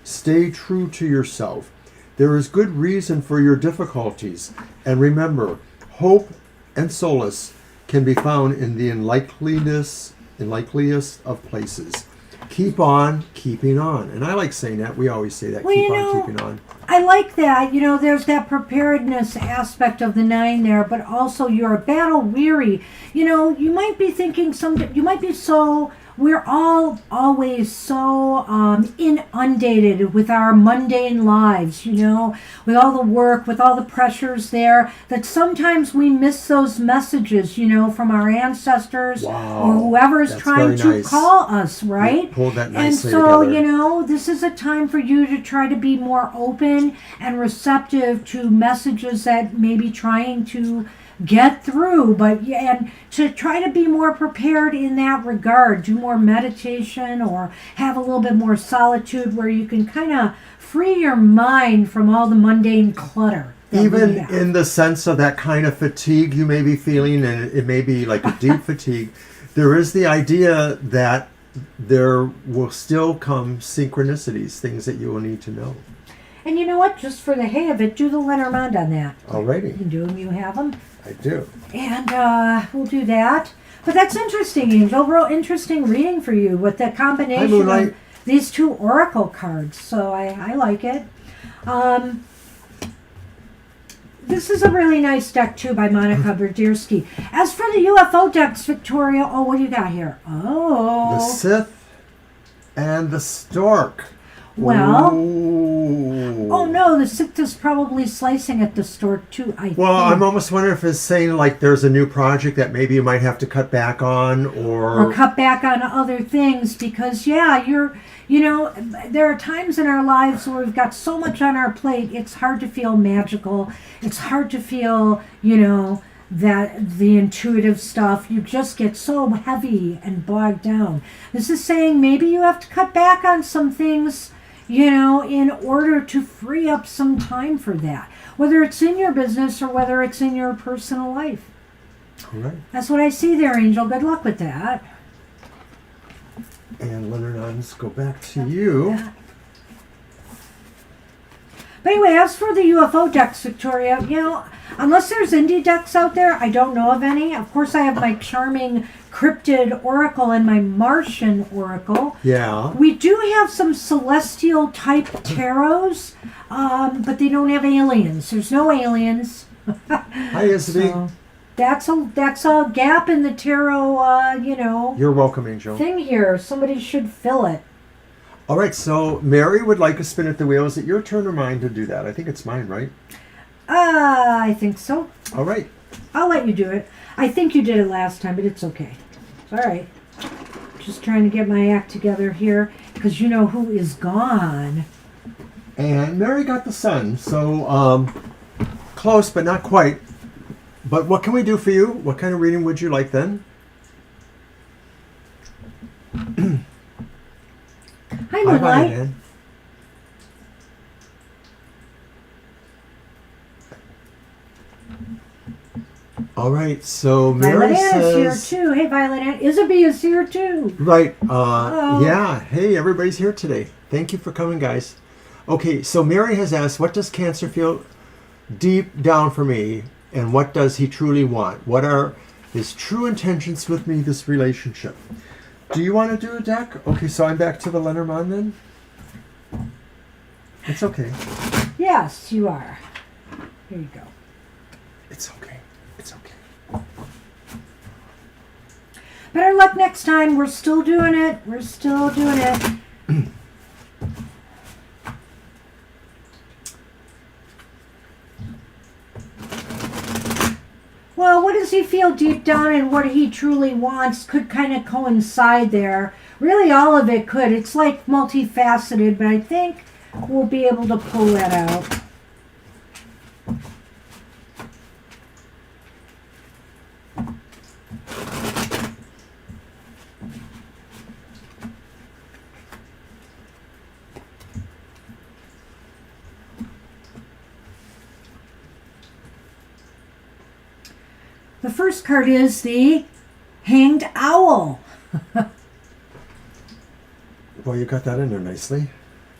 Stay true to yourself. There is good reason for your difficulties, and remember, hope and solace can be found in the unlikeliest of places. Keep on keeping on. And I like saying that. We always say that. Well, keep on keeping on. I like that. You know, there's that preparedness aspect of the 9 there, but also you're battle weary. You know, you might be thinking we're all always so inundated with our mundane lives, you know, with all the work, with all the pressures there, that sometimes we miss those messages, you know, from our ancestors or whoever's trying to call us, right? Pull that nicely and so, together. you know, this is a time for you to try to be more open and receptive to messages that may be trying to get through, and to try to be more prepared in that regard. Do more meditation or have a little bit more solitude where you can kind of free your mind from all the mundane clutter. Even in the sense of that kind of fatigue you may be feeling, and it may be like a deep fatigue, there is the idea that there will still come synchronicities, things that you will need to know. And you know what? Just for the hay of it, do the Lenormand on that. Alrighty. You can do them. You have them. I do. And we'll do that. But that's interesting, Angel. Real interesting reading for you with the combination of these 2 oracle cards. So I like it. This is a really nice deck, too, by Monica Berdirsky. As for the UFO decks, Victoria, what do you got here? The Sith and the Stork. Well, ooh. Oh no, the Sith is probably slicing at the Stork, too, I think. I'm almost wondering if it's saying, like, there's a new project that maybe you might have to cut back on, or cut back on other things, because, there are times in our lives where we've got so much on our plate, it's hard to feel magical. It's hard to feel, that the intuitive stuff, you just get so heavy and bogged down. This is saying maybe you have to cut back on some things, in order to free up some time for that, whether it's in your business or whether it's in your personal life. All right. That's what I see there, Angel. Good luck with that. And Lenormand, go back to you. But anyway, as for the UFO decks, Victoria, unless there's indie decks out there, I don't know of any. Of course, I have my charming cryptid oracle and my Martian oracle. Yeah. We do have some celestial type tarots, but they don't have aliens. There's no aliens. Hi, Isabel. So that's a gap in the tarot, You're welcome, Angel. thing here. Somebody should fill it. All right, so Mary would like a spin at the wheel. Is it your turn or mine to do that? I think it's mine, right? I think so. All right. I'll let you do it. I think you did it last time, but it's okay. It's all right. Just trying to get my act together here. because you know who is gone. And Mary got the Sun, so close but not quite. But what can we do for you? What kind of reading would you like then? Hi, Moonlight. Ann. All right, so Mary Violet Ann says... is here too. Hey, Violet Ann. Isabel is here too. Right. Hello. Yeah. Hey, everybody's here today. Thank you for coming, guys. Okay, so Mary has asked, what does Cancer feel deep down for me? And what does he truly want? What are his true intentions with me, this relationship? Do you want to do a deck? Okay, so I'm back to the Lenormand then? It's okay. Yes, you are. Here you go. It's okay. It's okay. Better luck next time. We're still doing it. We're still doing it. Well, what does he feel deep down and what he truly wants could kind of coincide there. Really, all of it could. It's like multifaceted, but I think we'll be able to pull that out. The first card is the Hanged Owl. Well, you got that in there nicely.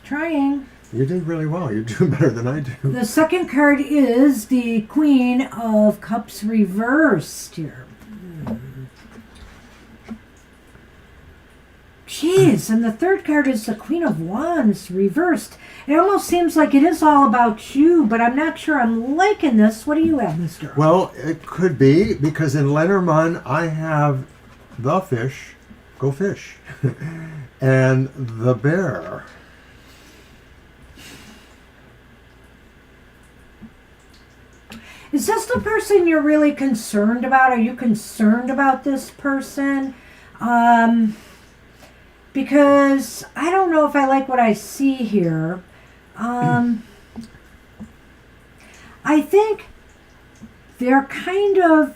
Trying. You did really well. You're doing better than I do. The second card is the Queen of Cups reversed here. Jeez, and the third card is the Queen of Wands reversed. It almost seems like it is all about you, but I'm not sure I'm liking this. What do you have, Mr.? Well, it could be, because in Lenormand, I have the fish, go fish, and the bear. Is this the person you're really concerned about? Are you concerned about this person? Because I don't know if I like what I see here. I think they're kind of...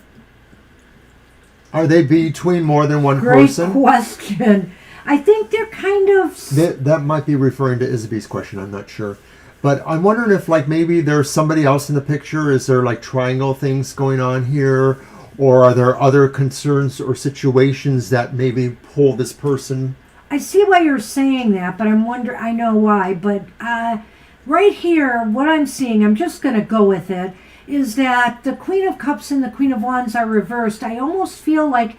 Are they between more than one Great person? question. I think they're kind of... That might be referring to Isabee's question. I'm not sure. But I'm wondering if, like, maybe there's somebody else in the picture. Is there, like, triangle things going on here? Or are there other concerns or situations that maybe pull this person? I see why you're saying that, but I'm wondering... I know why, but right here, what I'm seeing, I'm just going to go with it, is that the Queen of Cups and the Queen of Wands are reversed. I almost feel like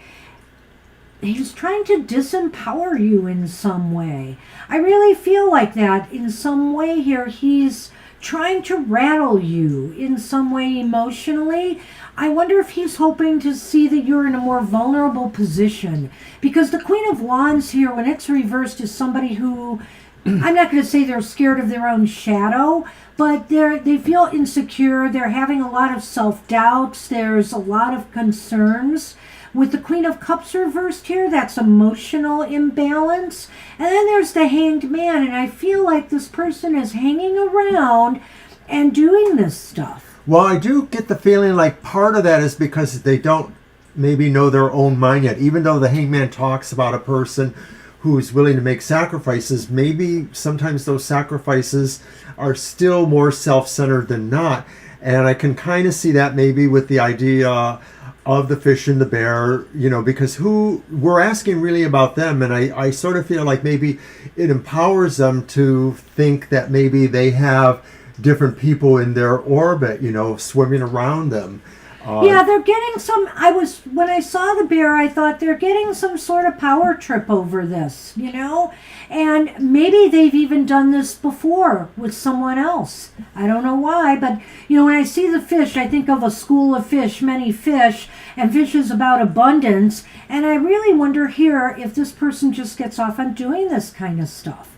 he's trying to disempower you in some way. I really feel like that in some way here. He's trying to rattle you in some way emotionally. I wonder if he's hoping to see that you're in a more vulnerable position. Because the Queen of Wands here, when it's reversed, is somebody who, I'm not going to say they're scared of their own shadow, but they feel insecure. They're having a lot of self-doubts. There's a lot of concerns. With the Queen of Cups reversed here, that's emotional imbalance. And then there's the Hanged Man, and I feel like this person is hanging around and doing this stuff. Well, I do get the feeling like part of that is because they don't maybe know their own mind yet. Even though the Hanged Man talks about a person who's willing to make sacrifices, maybe sometimes those sacrifices are still more self-centered than not. And I can kind of see that maybe with the idea of the fish and the bear, you know, because we're asking really about them. And I sort of feel like maybe it empowers them to think that maybe they have different people in their orbit, you know, swimming around them. Yeah, they're getting some... When I saw the bear, I thought they're getting some sort of power trip over this, you know? And maybe they've even done this before with someone else. I don't know why, but, you know, when I see the fish, I think of a school of fish, many fish, and fish is about abundance. And I really wonder here if this person just gets off on doing this kind of stuff.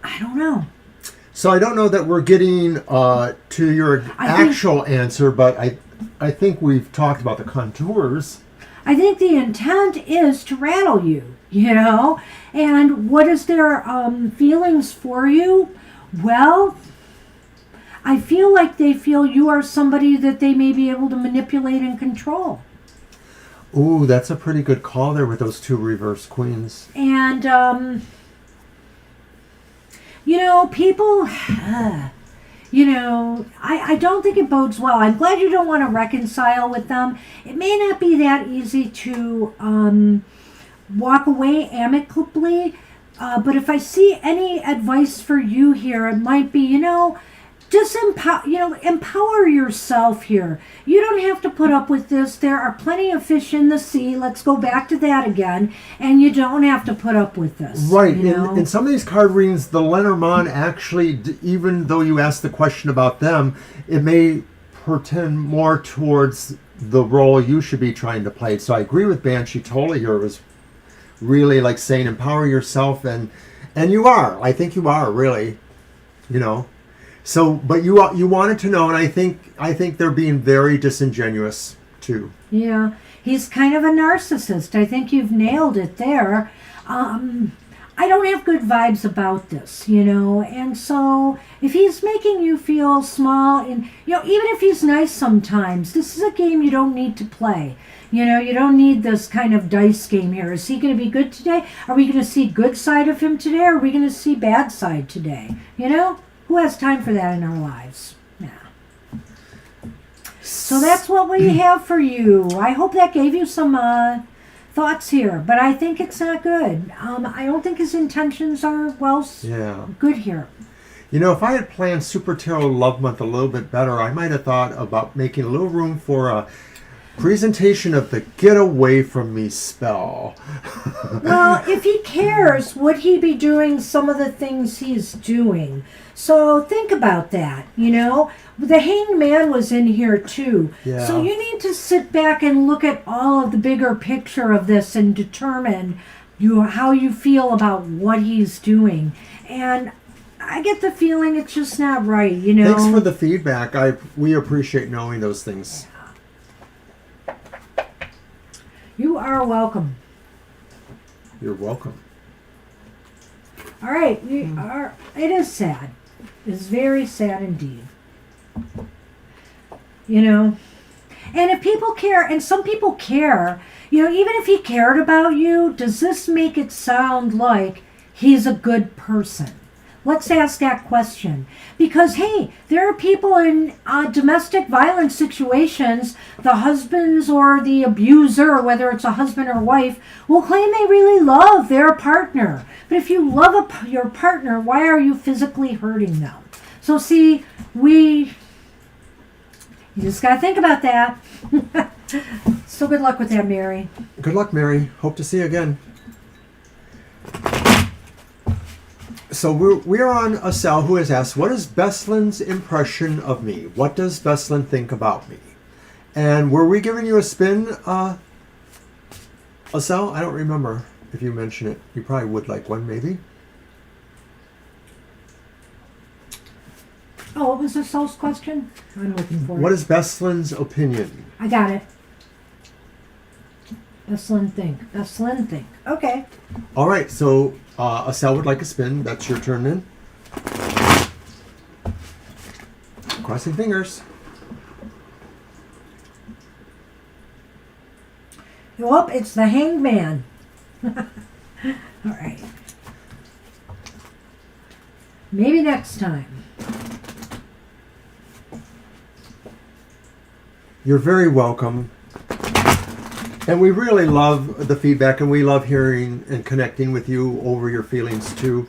I don't know. So I don't know that we're getting to your actual answer, but I think we've talked about the contours. I think the intent is to rattle you, And what is their feelings for you? Well, I feel like they feel you are somebody that they may be able to manipulate and control. Ooh, that's a pretty good call there with those two reverse queens. And, people, I don't think it bodes well. I'm glad you don't want to reconcile with them. It may not be that easy to walk away amicably, but if I see any advice for you here, it might be, just empower yourself here. You don't have to put up with this. There are plenty of fish in the sea. Let's go back to that again. And you don't have to put up with this. Right. In some of these card readings, the Lenormand actually, even though you asked the question about them, it may pertain more towards the role you should be trying to play. So I agree with Banshee totally here. It was really like saying empower yourself, and you are. I think you are, really. So, but you wanted to know, and I think they're being very disingenuous too. Yeah, he's kind of a narcissist. I think you've nailed it there. I don't have good vibes about this, and so if he's making you feel small, and even if he's nice sometimes, this is a game you don't need to play. You don't need this kind of dice game here. Is he going to be good today? Are we going to see good side of him today? Or are we going to see bad side today? Who has time for that in our lives? Yeah. So that's what we have for you. I hope that gave you some thoughts here, but I think it's not good. I don't think his intentions are good here. If I had planned Super Tarot Love Month a little bit better, I might have thought about making a little room for a presentation of the Get Away From Me spell. Well, if he cares, would he be doing some of the things he's doing? So think about that, The Hanged Man was in here too. Yeah. So you need to sit back and look at all of the bigger picture of this and determine how you feel about what he's doing. And I get the feeling it's just not right, Thanks for the feedback. We appreciate knowing those things. You are welcome. You're welcome. All right, it is sad. It's very sad indeed. And if people care, and some people care, even if he cared about you, does this make it sound like he's a good person? Let's ask that question. Because, hey, there are people in domestic violence situations, the husbands or the abuser, whether it's a husband or wife, will claim they really love their partner. But if you love your partner, why are you physically hurting them? So, see, you just got to think about that. So good luck with that, Mary. Good luck, Mary. Hope to see you again. So we're on a Sal who has asked, what is Beslin's impression of me? What does Beslin think about me? And were we giving you a spin, Sal? I don't remember if you mentioned it. You probably would like one, maybe. Oh, what was the Sal's question? I'm looking for it. What is Beslin's opinion? I got it. Beslin think. Okay. All right, so Sal would like a spin. That's your turn then. Crossing fingers. Well, it's the Hanged Man. All right. Maybe next time. You're very welcome. And we really love the feedback, and we love hearing and connecting with you over your feelings too.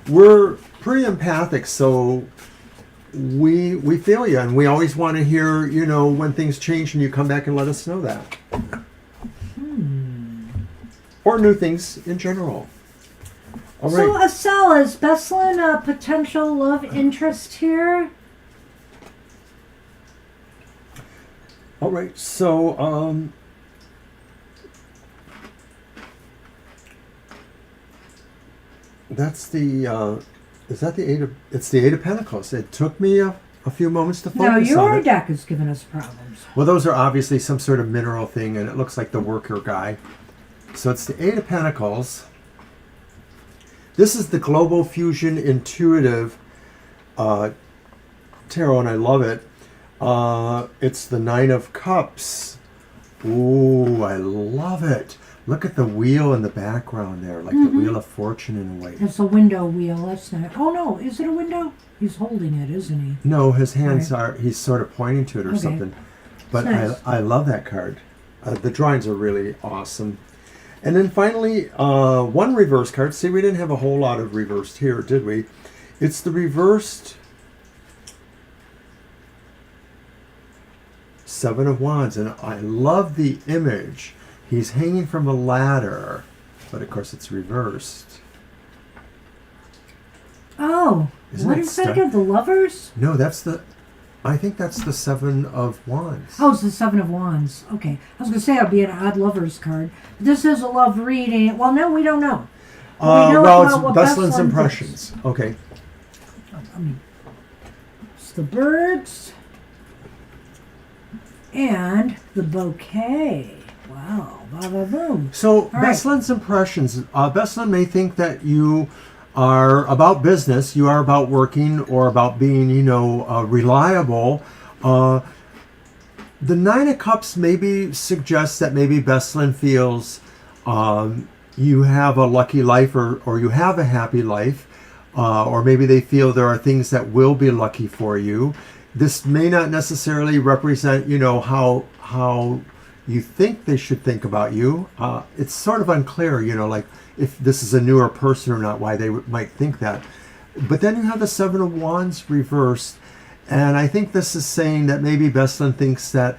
We're pretty empathic, so we feel you, and we always want to hear, when things change, and you come back and let us know that. Or new things in general. All right. So, Estelle, is Beslin a potential love interest here? All right, so that's the is that the it's the Eight of Pentacles. It took me a a few moments to focus Now, on your it. deck is giving us problems. Well, those are obviously some sort of mineral thing, and it looks like the worker guy. So it's the Eight of Pentacles. This is the Global Fusion Intuitive Tarot, and I love it. It's the Nine of Cups. Ooh, I love it. Look at the wheel in the background there, like the Wheel of Fortune in a way. It's a window wheel. That's not. Oh no, is it a window? He's holding it, isn't he? No, his hands are. He's sort of pointing to it or Okay. something. But Nice. I love that card. The drawings are really awesome. And then finally, one reverse card. See, we didn't have a whole lot of reversed here, did we? It's the reversed Seven of Wands, and I love the image. He's hanging from a ladder, but of course it's reversed. Oh, Isn't what that is that stunning? again? The lovers? No, I think that's the Seven of Wands. Oh, it's the Seven of Wands. Okay. I was going to say it'll be an odd lovers card. But this is a love reading. Well, no, we don't know. We know Well, about what it's Beslin's Beslin's impressions. Okay. I mean, it's the birds and the bouquet. Wow. Baba boom. So, right. Beslin's impressions. Beslin may think that you are about business, you are about working, or about being, reliable. The Nine of Cups maybe suggests that maybe Beslin feels you have a lucky life, or you have a happy life, or maybe they feel there are things that will be lucky for you. This may not necessarily represent, how you think they should think about you. It's sort of unclear, like if this is a newer person or not, why they might think that. But then you have the Seven of Wands reversed, and I think this is saying that maybe Beslin thinks that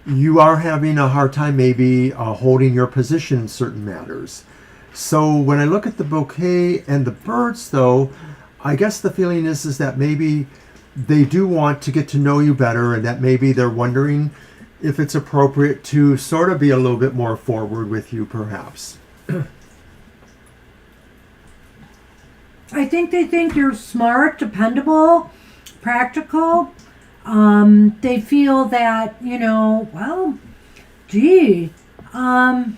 you are having a hard time maybe holding your position in certain matters. So when I look at the bouquet and the birds, though, I guess the feeling is that maybe they do want to get to know you better, and that maybe they're wondering if it's appropriate to sort of be a little bit more forward with you, perhaps. I think they think you're smart, dependable, practical. They feel that, well, gee. Okay,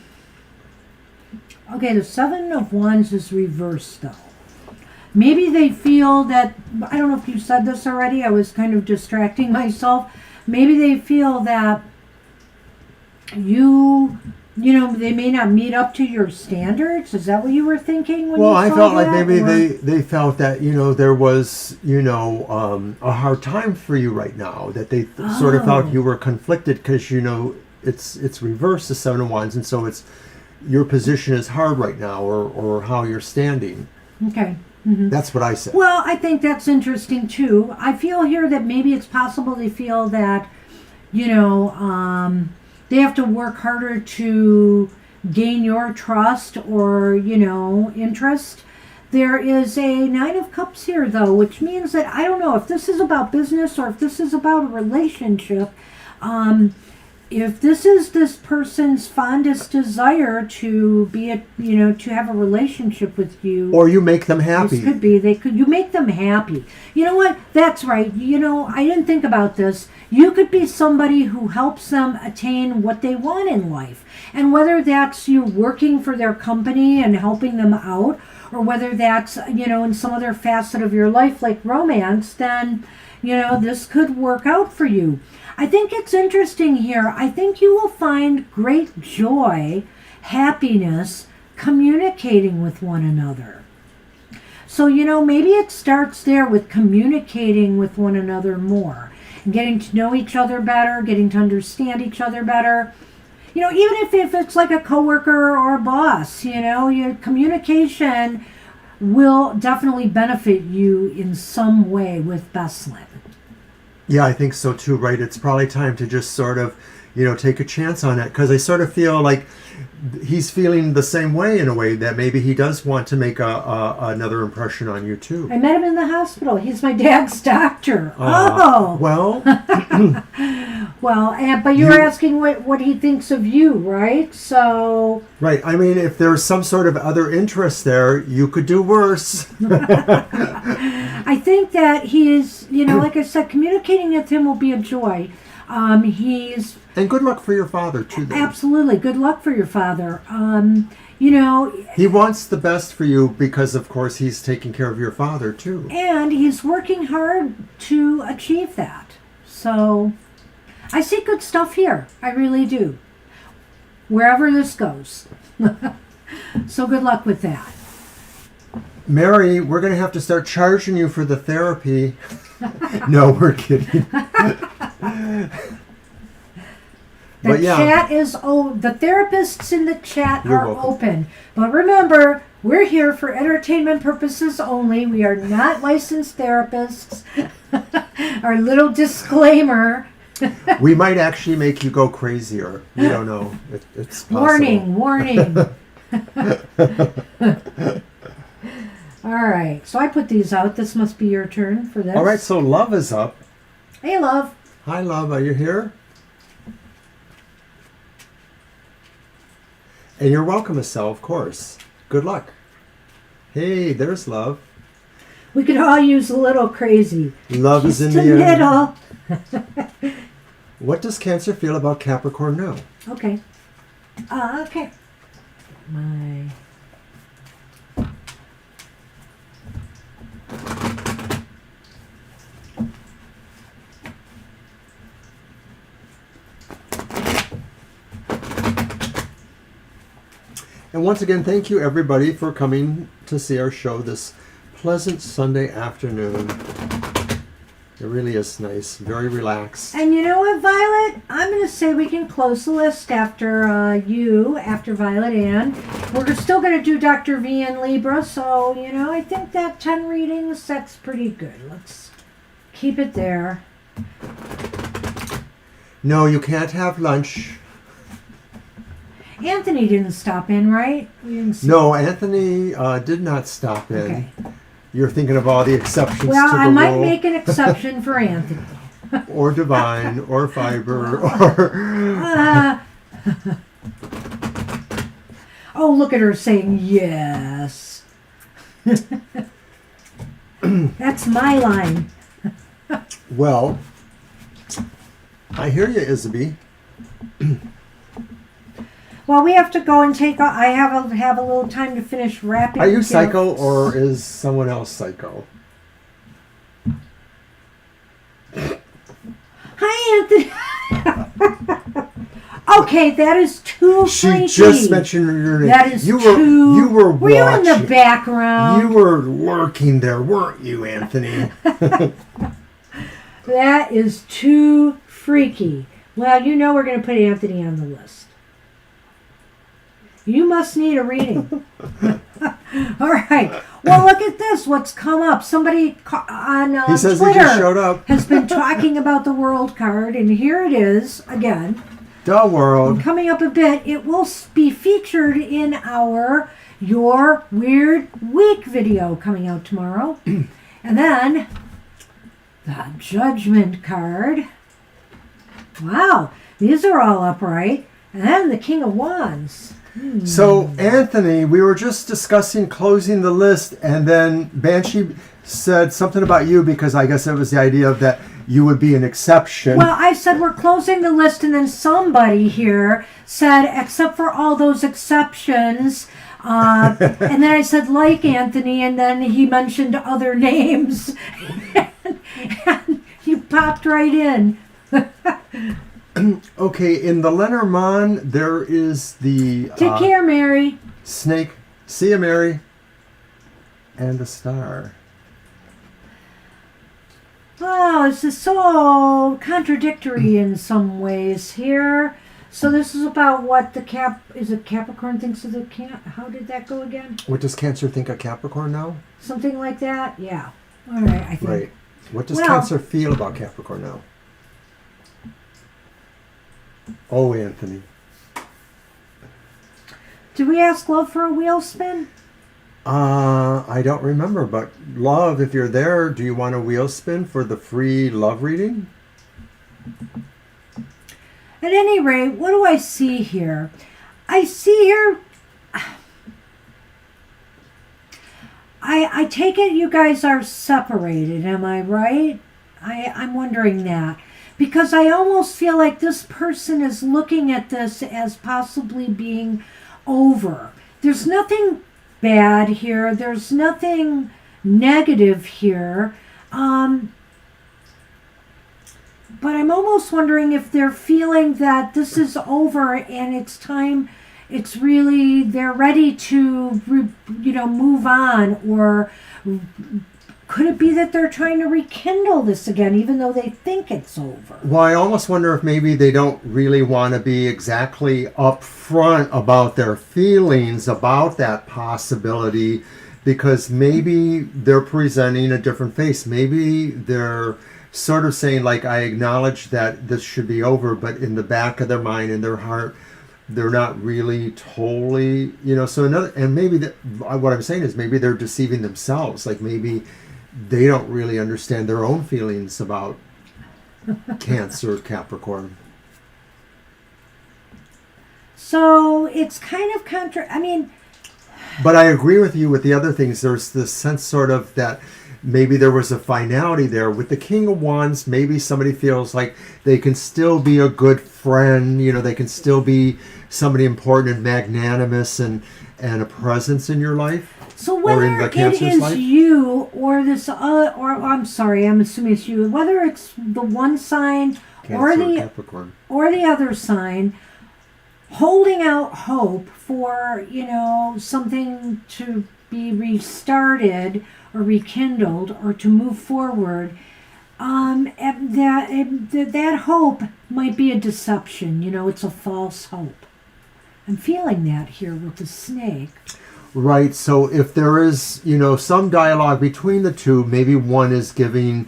the Seven of Wands is reversed, though. Maybe they feel that, I don't know if you said this already, I was kind of distracting myself. Maybe they feel that they may not meet up to your standards. Is that what you were thinking when Well, you I saw felt like that? maybe Or- they felt that, there was, a hard time for you right now, that they sort of felt you were conflicted because, it's reversed, the Seven of Wands, and so it's your position is hard right now, or how you're standing. Okay. That's what I said. Well, I think that's interesting too. I feel here that maybe it's possible they feel that, they have to work harder to gain your trust or, interest. There is a Nine of Cups here, though, which means that I don't know if this is about business or if this is about a relationship. If this is this person's fondest desire to be to have a relationship with you, Or you make them happy. this could be you make them happy. You know what? That's right. I didn't think about this. You could be somebody who helps them attain what they want in life. And whether that's you working for their company and helping them out, or whether that's, in some other facet of your life like romance, then, this could work out for you. I think it's interesting here. I think you will find great joy, happiness, communicating with one another. So, maybe it starts there with communicating with one another more, and getting to know each other better, getting to understand each other better. Even if it's like a coworker or a boss, your communication will definitely benefit you in some way with Beslin. Yeah, I think so too, right? It's probably time to just sort of, take a chance on it, because I sort of feel like he's feeling the same way in a way, that maybe he does want to make another impression on you too. I met him in the hospital. He's my dad's doctor. Well, Well, but you're asking what he thinks of you, right? So... right. I mean, if there's some sort of other interest there, you could do worse. I think that he is, like I said, communicating with him will be a joy. He's And good luck for your father, too, then. absolutely good luck for your father. He wants the best for you because, of course, he's taking care of your father, too. And he's working hard to achieve that. So I see good stuff here. I really do. Wherever this goes. So good luck with that. Mary, we're going to have to start charging you for the therapy. No, we're kidding. The yeah. chat is the therapists in the chat You're are welcome. open. But remember, we're here for entertainment purposes only. We are not licensed therapists. Our little disclaimer. We might actually make you go crazier. We don't know. It's possible. Warning. All right. So I put these out. This must be your turn for this. All right, so Love is up. Hey, love. Hi, Love. Are you here? And you're welcome, Estelle, of course. Good luck. Hey, there's Love. We could all use a little crazy. Love is in Just the a air. little. What does Cancer feel about Capricorn now? Okay. Okay. My. And once again, thank you everybody for coming to see our show this pleasant Sunday afternoon. It really is nice, very relaxed. And you know what, Violet? I'm going to say we can close the list after after Violet Ann. We're still going to do Dr. V and Libra, so, I think that 10 readings, that's pretty good. Let's keep it there. No, you can't have lunch. Anthony didn't stop in, right? We didn't see No, Anthony did not stop in. Okay. You're thinking of all the exceptions Well, to the I might rule. make an exception for Anthony. Or Divine, or Fiber, or... Oh, look at her saying yes. That's my line. Well, I hear you, Isabie. Well, we have to go and I have a little time to finish wrapping. Are you gifts. psycho, or is someone else psycho? Hi, Anthony. Okay, that is too freaky. She just mentioned your name. That is you too. You were Were you in the watching. background? You were lurking there, weren't you, Anthony? That is too freaky. Well, we're going to put Anthony on the list. You must need a reading. All right. Well, look at this. What's come up? Somebody on He says Twitter he just showed up. has been talking about the World card, and here it is again. The world. Coming up a bit, it will be featured in our Your Weird Week video coming out tomorrow. And then the Judgment card. Wow, these are all upright. And then the King of Wands. So, Anthony, we were just discussing closing the list, and then Banshee said something about you because I guess it was the idea of that you would be an exception. Well, I said we're closing the list, and then somebody here said, except for all those exceptions. And then I said, like Anthony, and then he mentioned other names. And you popped right in. Okay, in the Lenormand, there is the Take care, Mary. snake, see ya, Mary, and the star. Oh, this is so contradictory in some ways here. So this is about what is it Capricorn thinks of the how did that go again? What does Cancer think of Capricorn now? Something like that? Yeah. All right, I think. Right. What does Well- Cancer feel about Capricorn now? Oh, Anthony. Did we ask Love for a wheel spin? I don't remember, but Love, if you're there, do you want a wheel spin for the free love reading? At any rate, what do I see here? I see here I take it you guys are separated, am I right? I'm wondering that. Because I almost feel like this person is looking at this as possibly being over. There's nothing bad here. There's nothing negative here. But I'm almost wondering if they're feeling that this is over and it's time, they're ready to, move on. Or could it be that they're trying to rekindle this again, even though they think it's over? Well, I almost wonder if maybe they don't really want to be exactly upfront about their feelings about that possibility, because maybe they're presenting a different face. Maybe they're sort of saying, like, I acknowledge that this should be over, but in the back of their mind, in their heart, they're not really totally, and maybe what I'm saying is maybe they're deceiving themselves. Like, maybe they don't really understand their own feelings about Cancer, Capricorn. So it's kind of But I agree with you with the other things. There's this sense sort of that maybe there was a finality there. With the King of Wands, maybe somebody feels like they can still be a good friend. They can still be somebody important and magnanimous and a presence in your life. So whether it is life? You or this I'm sorry, I'm assuming it's you, whether it's the one sign Cancer, Capricorn, or the other sign, holding out hope for, something to be restarted or rekindled or to move forward, that hope might be a deception. It's a false hope. I'm feeling that here with the snake. Right. So if there is, some dialogue between the two, maybe one is giving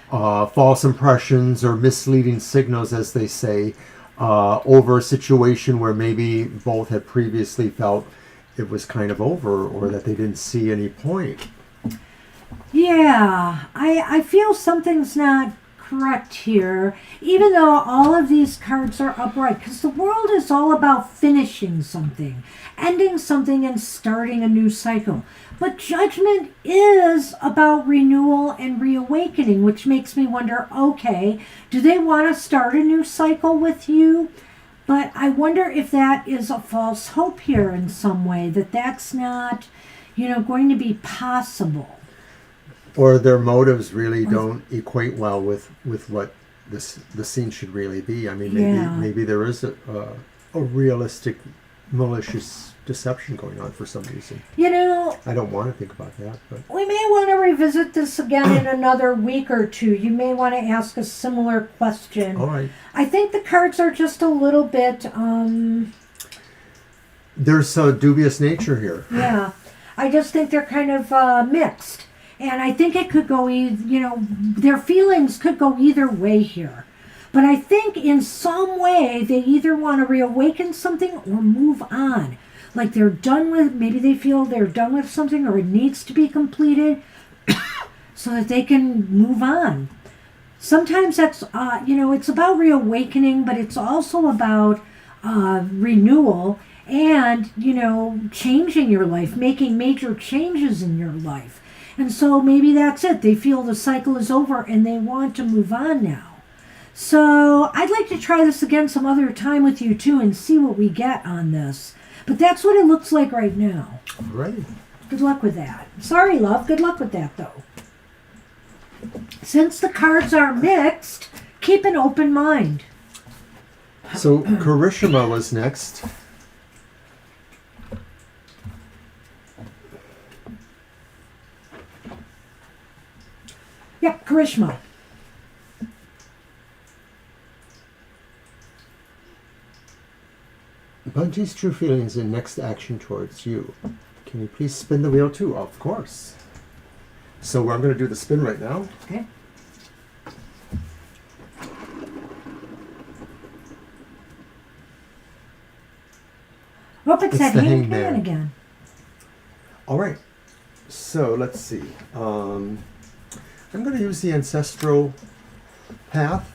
false impressions or misleading signals, as they say, over a situation where maybe both had previously felt it was kind of over, or that they didn't see any point. Yeah, I feel something's not correct here, even though all of these cards are upright, because the world is all about finishing something, ending something, and starting a new cycle. But Judgment is about renewal and reawakening, which makes me wonder, okay, do they want to start a new cycle with you? But I wonder if that is a false hope here in some way, that's not, going to be possible. Or their motives really don't equate well with what the scene should really be. I mean, maybe there is a realistic, malicious deception going on for some reason. I don't want to think about that. But we may want to revisit this again in another week or two. You may want to ask a similar question. All right. I think the cards are just a little bit... There's a dubious nature here. Yeah. I just think they're kind of mixed. And I think it could go, their feelings could go either way here. But I think in some way they either want to reawaken something or move on. Like they're done with, maybe they feel they're done with something or it needs to be completed so that they can move on. Sometimes that's, it's about reawakening, but it's also about renewal and, changing your life, making major changes in your life. And so maybe that's it. They feel the cycle is over and they want to move on now. So I'd like to try this again some other time with you too and see what we get on this. But that's what it looks like right now. All right. Good luck with that. Sorry, love. Good luck with that, though. Since the cards are mixed, keep an open mind. So Karishma was next. Yep, Karishma. Bunty's true feelings and next action towards you. Can you please spin the wheel too? Of course. So I'm going to do the spin right now. Okay. Hope it's that the hanged Hangman man again. All right. So let's see. I'm going to use the ancestral path.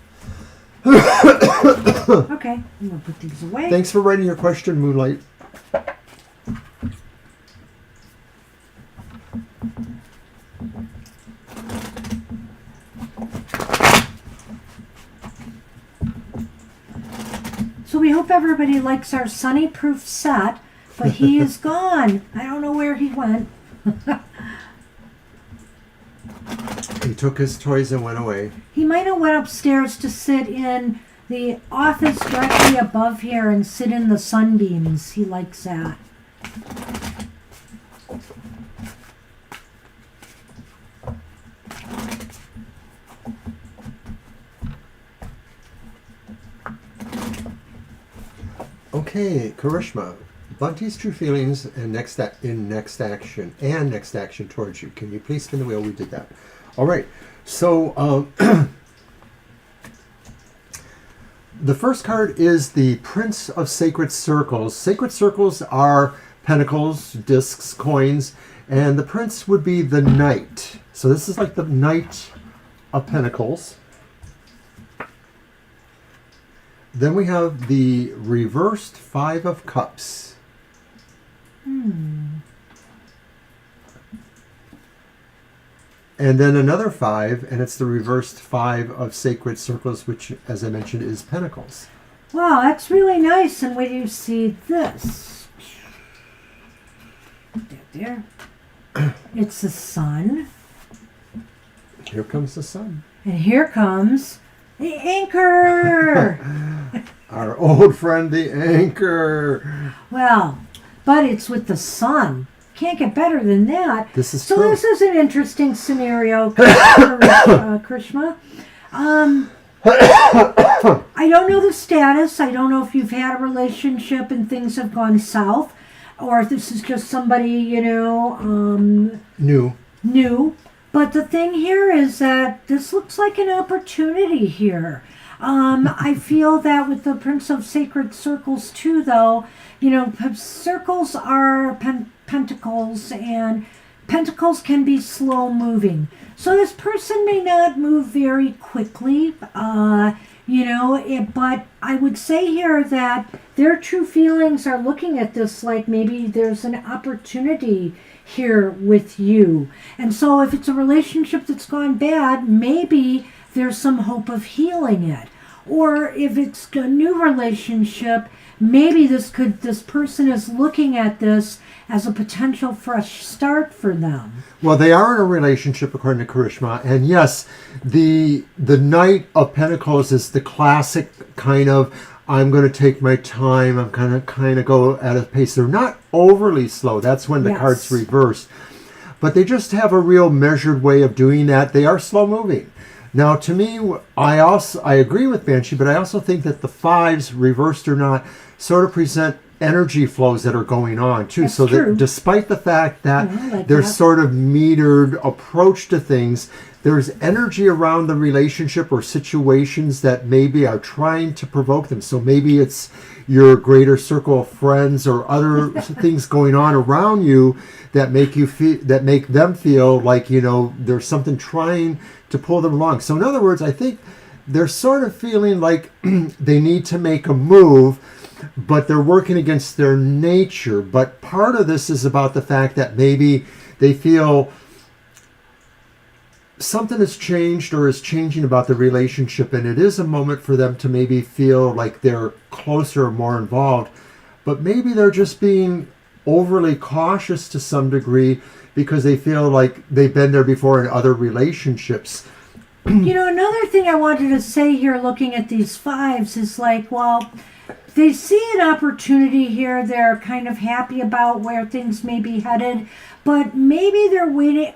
Okay, I'm going to put these away. Thanks for writing your question, Moonlight. hope everybody likes our Sunny Proof set, but he is gone. I don't know where he went. He took his toys and went away. He might have went upstairs to sit in the office directly above here and sit in the sunbeams. He likes that. Okay, Karishma. Bunty's true feelings and next action towards you. Can you please spin the wheel? We did that. All right. So the first card is the Prince of Sacred Circles. Sacred circles are pentacles, discs, coins, and the Prince would be the Knight. So this is like the Knight of Pentacles. Then we have the reversed Five of Cups. And then another 5, and it's the reversed 5 of Sacred Circles, which, as I mentioned, is Pentacles. Wow, that's really nice. And where do you see this? There. It's the sun. Here comes the sun. And here comes the anchor. Our old friend, the anchor. Well, but it's with the sun. Can't get better than that. This is so true. This is an interesting scenario, Krishma. I don't know the status. I don't know if you've had a relationship and things have gone south, or if this is just somebody, new. But the thing here is that this looks like an opportunity here. I feel that with the Prince of Sacred Circles too, though, circles are pentacles, and pentacles can be slow moving. So this person may not move very quickly, but I would say here that their true feelings are looking at this like maybe there's an opportunity here with you. And so if it's a relationship that's gone bad, maybe there's some hope of healing it. Or if it's a new relationship, maybe this person is looking at this as a potential fresh start for them. Well, they are in a relationship, according to Karishma, and yes, the Knight of Pentacles is the classic kind of, I'm going to take my time, I'm going to kind of go at a pace. They're not overly slow. That's when the card's reversed. But they just have a real measured way of doing that. They are slow moving. Now, to me, I agree with Banshee, but I also think that the 5s, reversed or not, sort of present energy flows that are going on too. That's so true. that despite the fact that there's sort of metered approach to things, there's energy around the relationship or situations that maybe are trying to provoke them. So maybe it's your greater circle of friends or other things going on around you that make them feel like, there's something trying to pull them along. So in other words, I think they're sort of feeling like they need to make a move, but they're working against their nature. But part of this is about the fact that maybe they feel something has changed or is changing about the relationship, and it is a moment for them to maybe feel like they're closer or more involved. But maybe they're just being overly cautious to some degree because they feel like they've been there before in other relationships. Another thing I wanted to say here looking at these 5s is they see an opportunity here. They're kind of happy about where things may be headed, but maybe they're waiting.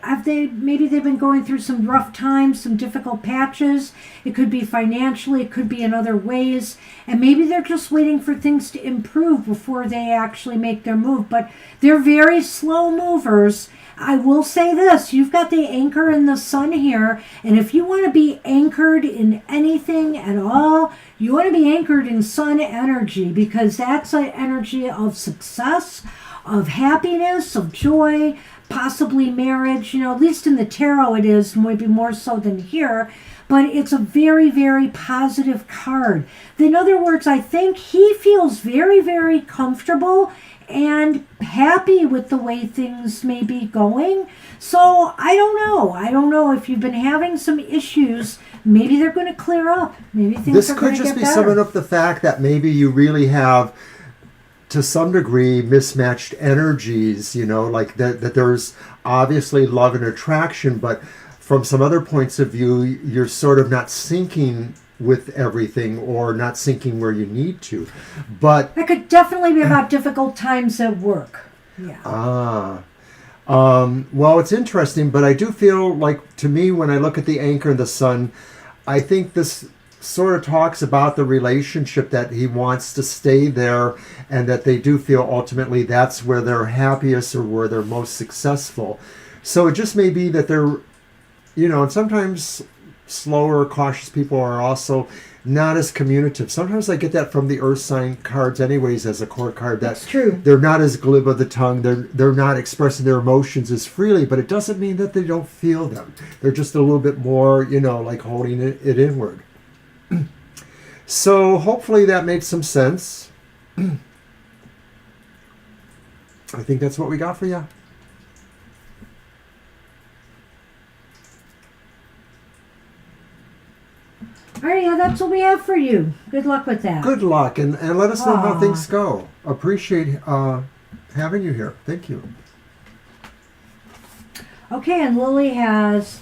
Maybe they've been going through some rough times, some difficult patches. It could be financially, it could be in other ways, and maybe they're just waiting for things to improve before they actually make their move. But they're very slow movers. I will say this, you've got the anchor in the sun here, and if you want to be anchored in anything at all, you want to be anchored in sun energy, because that's an energy of success, of happiness, of joy, possibly marriage. At least in the tarot it is, maybe more so than here. but it's a very, very positive card. In other words, I think he feels very, very comfortable and happy with the way things may be going. So I don't know. I don't know if you've been having some issues. Maybe they're going to clear up. Maybe things are going to get better. This could just be summing up the fact that maybe you really have, to some degree, mismatched energies, like that there's obviously love and attraction, but from some other points of view, you're sort of not syncing with everything or not syncing where you need to. But that could definitely be about difficult times at work. Yeah. Well, it's interesting, but I do feel like, to me, when I look at the Anchor and the Sun, I think this sort of talks about the relationship, that he wants to stay there, and that they do feel ultimately that's where they're happiest or where they're most successful. So it just may be that they're, and sometimes slower, cautious people are also not as communicative. Sometimes I get that from the Earth sign cards anyways, as a core card. That's true. They're not as glib of the tongue. They're not expressing their emotions as freely, but it doesn't mean that they don't feel them. They're just a little bit more, like holding it inward. So hopefully that made some sense. I think that's what we got for you. All right, yeah, that's what we have for you. Good luck with that. Good luck, and let us know how things go. Appreciate having you here. Thank you. Okay, and Lily has,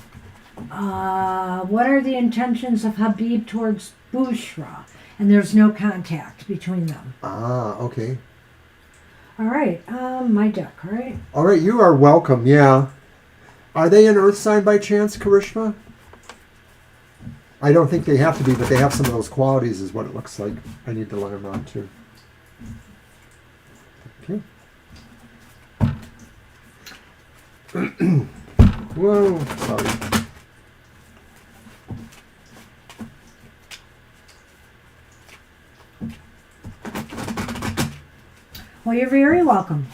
what are the intentions of Habib towards Bushra? And there's no contact between them. Okay. All right, my deck, all right? All right, you are welcome, yeah. Are they an Earth sign by chance, Karishma? I don't think they have to be, but they have some of those qualities, is what it looks like. I need to Lenormand too. Okay. Whoa, sorry. Well, you're very welcome.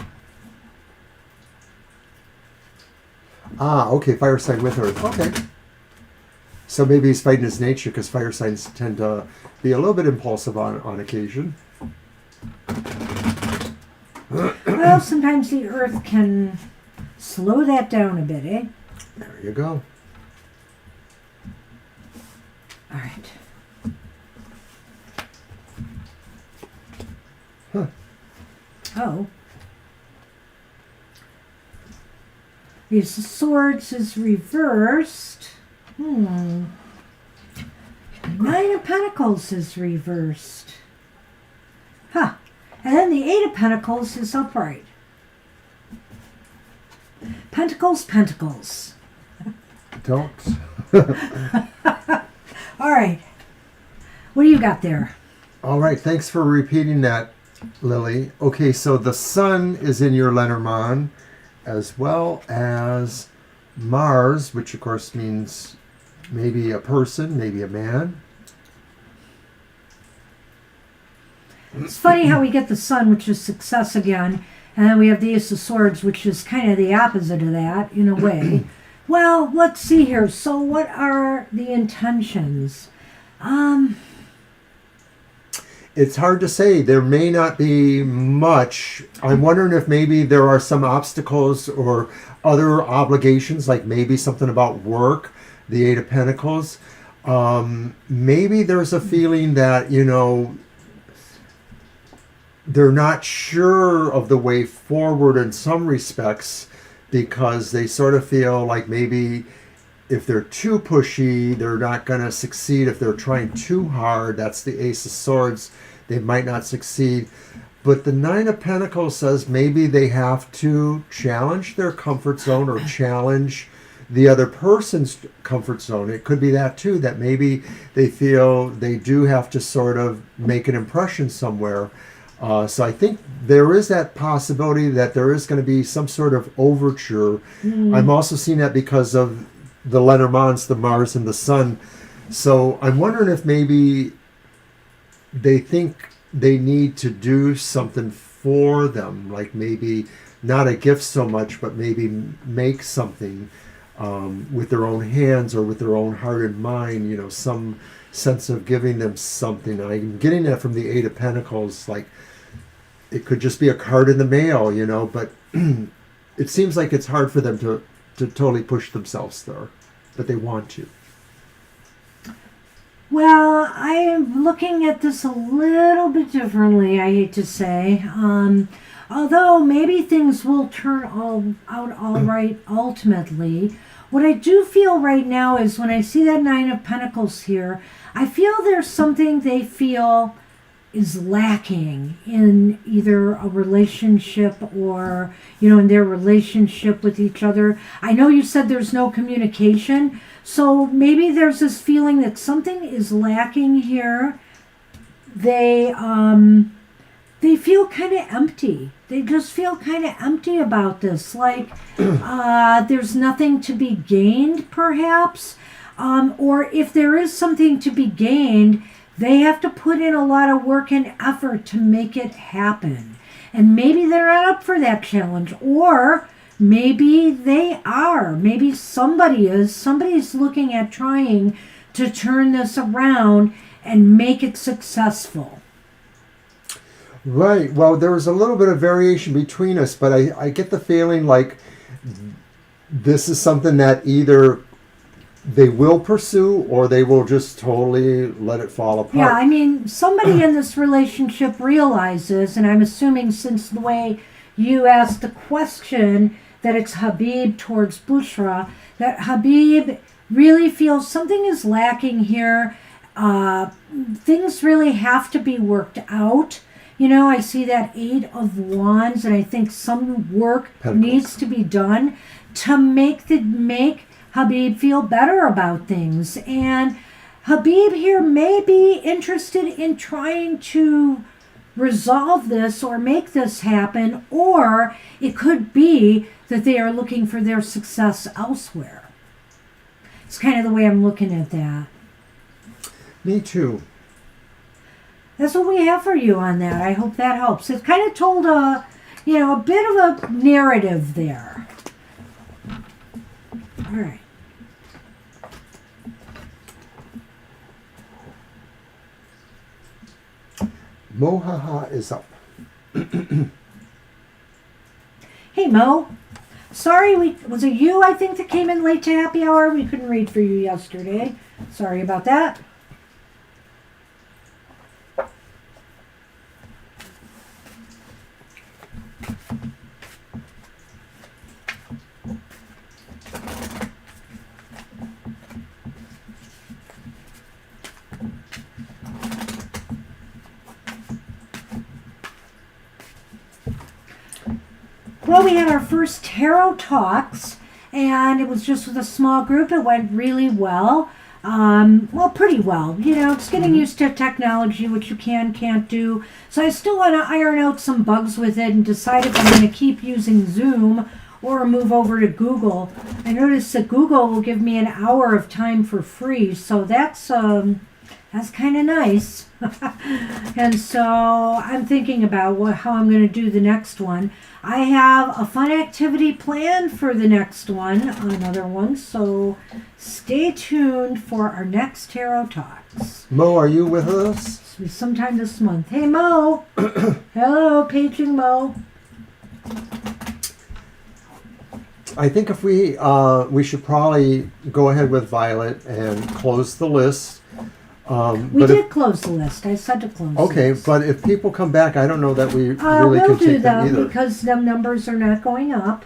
Okay, fire sign with Earth. Okay. So maybe he's fighting his nature, because fire signs tend to be a little bit impulsive on occasion. Well, sometimes the Earth can slow that down a bit, eh? There you go. All right. Huh. Oh. The Ace of Swords is reversed. Nine of Pentacles is reversed. Huh. And then the Eight of Pentacles is upright. Pentacles, Pentacles. Don't. All right. What do you got there? All right. Thanks for repeating that, Lily. Okay, so the Sun is in your Lenormand, as well as Mars, which of course means maybe a person, maybe a man. It's funny how we get the Sun, which is success again, and then we have the Ace of Swords, which is kind of the opposite of that, in a way. Well, let's see here. So what are the intentions? It's hard to say. There may not be much. I'm wondering if maybe there are some obstacles or other obligations, like maybe something about work, the Eight of Pentacles. Maybe there's a feeling that, they're not sure of the way forward in some respects, because they sort of feel like maybe if they're too pushy, they're not going to succeed. If they're trying too hard, that's the Ace of Swords, they might not succeed. But the Nine of Pentacles says maybe they have to challenge their comfort zone or challenge the other person's comfort zone. It could be that too, that maybe they feel they do have to sort of make an impression somewhere. So I think there is that possibility that there is going to be some sort of overture. I'm also seeing that because of the Lenormands, the Mars and the Sun. So I'm wondering if maybe they think they need to do something for them, like maybe not a gift so much, but maybe make something. with their own hands or with their own heart and mind, some sense of giving them something. I'm getting that from the Eight of Pentacles, like it could just be a card in the mail, but it seems like it's hard for them to totally push themselves there, but they want to. Well, I am looking at this a little bit differently, I hate to say. Although maybe things will turn out all right ultimately. What I do feel right now is when I see that Nine of Pentacles here, I feel there's something they feel is lacking in either a relationship or, in their relationship with each other. I know you said there's no communication, so maybe there's this feeling that something is lacking here. They feel kind of empty. They just feel kind of empty about this. Like there's nothing to be gained, perhaps. Or if there is something to be gained, they have to put in a lot of work and effort to make it happen. And maybe they're not up for that challenge. Or maybe they are. Maybe somebody is. Somebody's looking at trying to turn this around and make it successful. Right. Well, there was a little bit of variation between us, but I get the feeling like this is something that either they will pursue or they will just totally let it fall apart. Yeah, I mean, somebody in this relationship realizes, and I'm assuming since the way you asked the question, that it's Habib towards Bushra, that Habib really feels something is lacking here. Things really have to be worked out. I see that Eight of Wands, and I think some work needs to be done to make Habib feel better about things. And Habib here may be interested in trying to resolve this or make this happen, or it could be that they are looking for their success elsewhere. It's kind of the way I'm looking at that. Me too. That's what we have for you on that. I hope that helps. It kind of told a bit of a narrative there. All right. Mohaha is up. Hey, Mo. Sorry, was it you, I think, that came in late to happy hour? We couldn't read for you yesterday. Sorry about that. Well, we had our first tarot talks, and it was just with a small group. It went really well. Pretty well. It's getting used to technology, which you can't do. So I still want to iron out some bugs with it and decide if I'm going to keep using Zoom or move over to Google. I noticed that Google will give me an hour of time for free, so that's kind of nice. And so I'm thinking about how I'm going to do the next one. I have a fun activity planned for the next one, another one, so stay tuned for our next tarot talks. Mo, are you with us? It'll be sometime this month. Hey, Mo. Hello, paging Mo. I think if we should probably go ahead with Violet and close the list. We did close the list. I said to close the list. But if people come back, I don't know that we really can take them either. Because the numbers are not going up.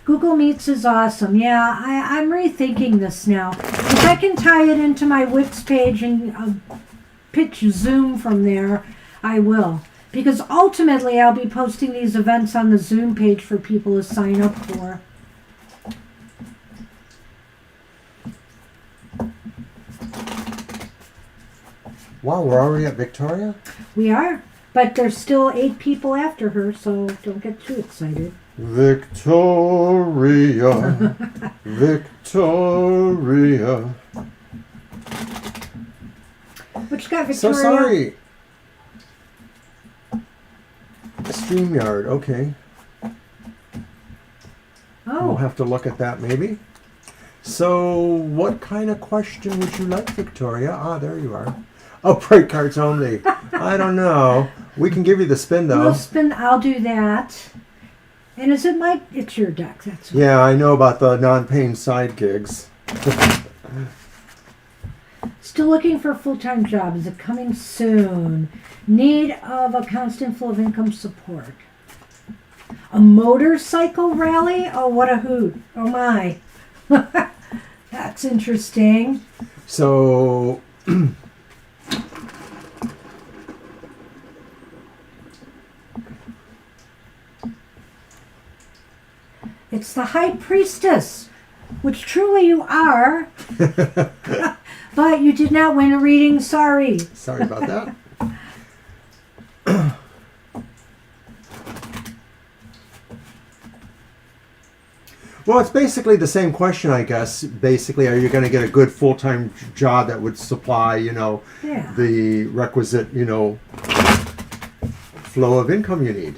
Google Meets is awesome. Yeah, I'm rethinking this now. If I can tie it into my Wix page and pitch Zoom from there, I will. Because ultimately, I'll be posting these events on the Zoom page for people to sign up for. Wow, we're already at Victoria? We are, but there's still 8 people after her, so don't get too excited. Victoria, Victoria. What you got, Victoria? So sorry. StreamYard, okay. I'll have to look at that maybe. So, what kind of question would you like, Victoria? Ah, there you are. Oh, break cards only. I don't know. We can give you the spin, though. We'll spin. I'll do that. And is it my... It's your deck. That's right. Yeah, I know about the non-paying side gigs. Still looking for a full-time job. Is it coming soon? Need of a constant flow of income support. A motorcycle rally? Oh, what a hoot. Oh, my. That's interesting. So... It's the High Priestess, which truly you are. But you did not win a reading. Sorry. Sorry about that. Well, it's basically the same question, I guess. Basically, are you going to get a good full-time job that would supply, Yeah. the requisite, flow of income you need?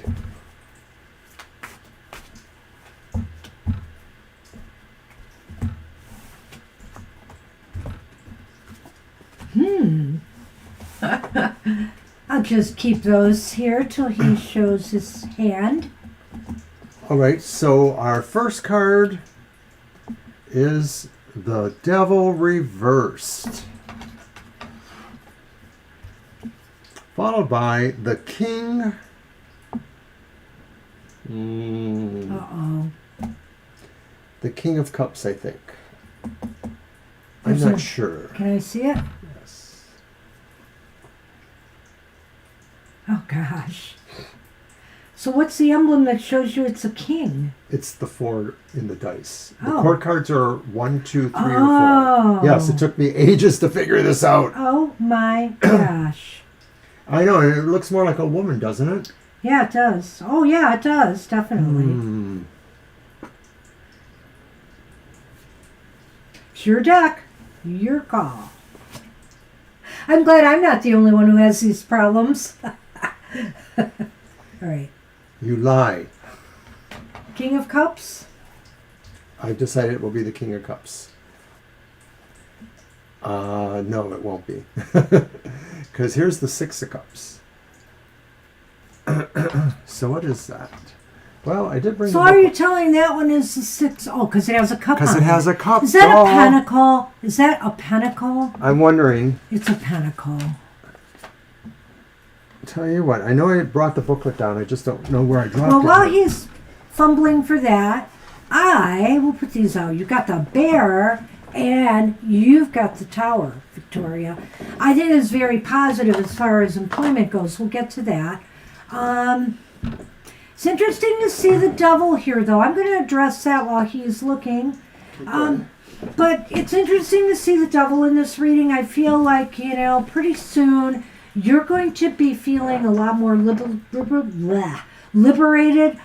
I'll just keep those here till he shows his hand. All right, so our first card is the Devil Reversed, followed by the King. Uh-oh. The King of Cups, I think. I'm There's not sure. Can I see it? Yes. Oh, gosh. So what's the emblem that shows you it's a king? It's the 4 in the dice. The Oh. court cards are 1, 2, 3, or 4. Oh. Yes, it took me ages to figure this out. Oh, my gosh. I know, and it looks more like a woman, doesn't it? Yeah, it does. Oh, yeah, it does. Definitely. Hmm. It's your deck. Your call. I'm glad I'm not the only one who has these problems. All right. You lie. King of Cups. I've decided it will be the King of Cups. No, it won't be. Because here's the 6 of Cups. So what is that? Well, I did bring So are you telling that one is the 6? Oh, because it has a cup on it. Because it has a cup. Is that Oh. a pentacle? Is that a pentacle? I'm wondering. It's a pentacle. Tell you what, I know I brought the booklet down. I just don't know where I dropped Well, it. while he's fumbling for that, I will put these out. You've got the bear and you've got the tower, Victoria. I think it's very positive as far as employment goes. We'll get to that. It's interesting to see the devil here, though. I'm going to address that while he's looking. But it's interesting to see the devil in this reading. I feel like, pretty soon you're going to be feeling a lot more liberated,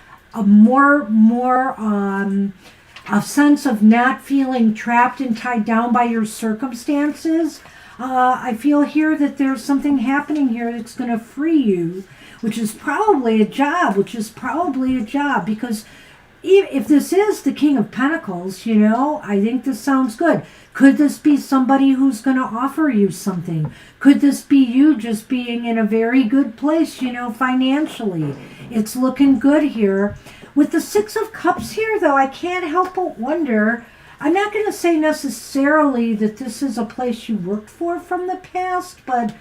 a sense of not feeling trapped and tied down by your circumstances. I feel here that there's something happening here that's going to free you, which is probably a job, because if this is the King of Pentacles, I think this sounds good. Could this be somebody who's going to offer you something? Could this be you just being in a very good place, financially? It's looking good here. With the 6 of Cups here, though, I can't help but wonder. I'm not going to say necessarily that this is a place you worked for from the past, but,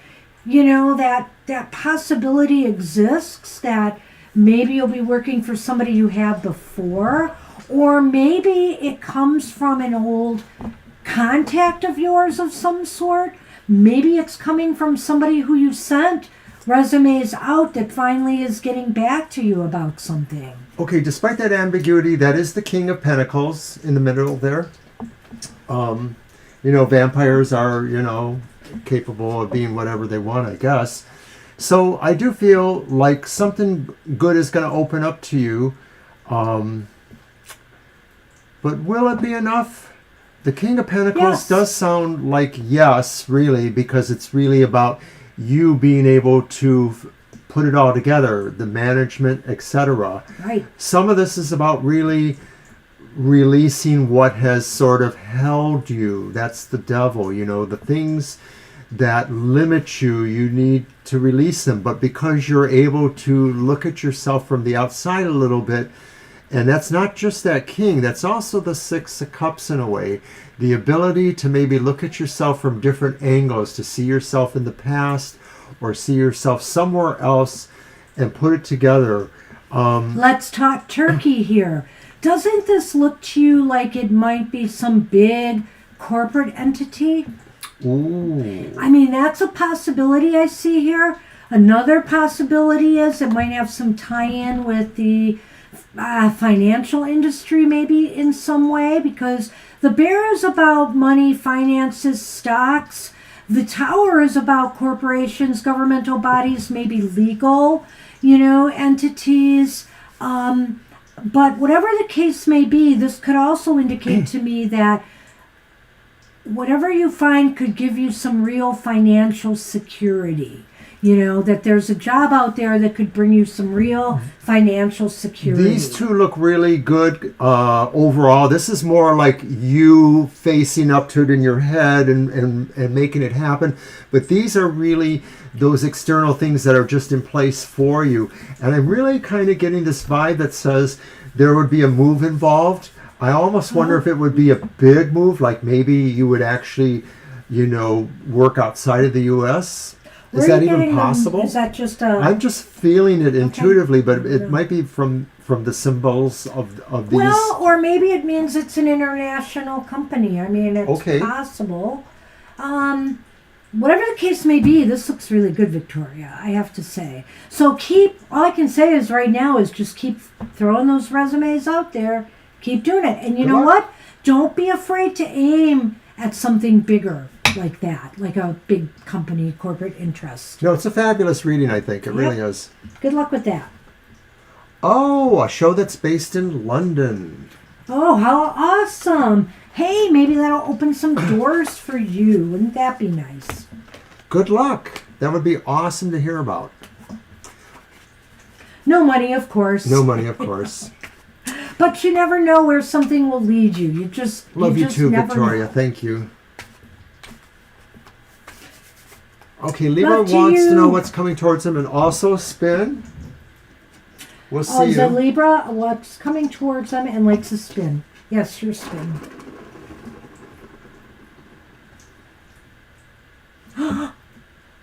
that possibility exists that maybe you'll be working for somebody you have before, or maybe it comes from an old contact of yours of some sort. Maybe it's coming from somebody who you sent resumes out that finally is getting back to you about something. Okay, despite that ambiguity, that is the King of Pentacles in the middle there. Vampires are, capable of being whatever they want, I guess. So I do feel like something good is going to open up to you. But will it be enough? The King of Pentacles does sound like yes, really, because it's really about you being able to put it all together, the management, etc. Right. Some of this is about really releasing what has sort of held you. That's the devil, the things that limit you, you need to release them. But because you're able to look at yourself from the outside a little bit, and that's not just that king, that's also the Six of Cups in a way. The ability to maybe look at yourself from different angles, to see yourself in the past or see yourself somewhere else and put it together. Let's talk turkey here. Doesn't this look to you like it might be some big corporate entity? Ooh. I mean, that's a possibility I see here. Another possibility is it might have some tie-in with the financial industry maybe in some way, because the bear is about money, finances, stocks. The tower is about corporations, governmental bodies, maybe legal, entities. But whatever the case may be, this could also indicate to me that whatever you find could give you some real financial security. That there's a job out there that could bring you some real financial security. These two look really good overall. This is more like you facing up to it in your head and making it happen. But these are really those external things that are just in place for you. And I'm really kind of getting this vibe that says there would be a move involved. I almost wonder if it would be a big move, like maybe you would actually, work outside of the U.S. Is that even possible? Is that just a... I'm just feeling it intuitively, but it might be from the symbols of these. Well, or maybe it means it's an international company. I mean, it's possible. Whatever the case may be, this looks really good, Victoria, I have to say. So all I can say is right now is just keep throwing those resumes out there. Keep doing it. And you know what? Don't be afraid to aim at something bigger like that, like a big company, corporate interest. No, it's a fabulous reading, I think. It really is. Good luck with that. Oh, a show that's based in London. Oh, how awesome. Hey, maybe that'll open some doors for you. Wouldn't that be nice? Good luck. That would be awesome to hear about. No money, of course. No money, of course. But you never know where something will lead you. Love you too, never Victoria. know. Thank you. Okay, Libra wants to know what's coming towards him and also spin. We'll see you. So Libra, what's coming towards him and likes to spin. Yes, your spin.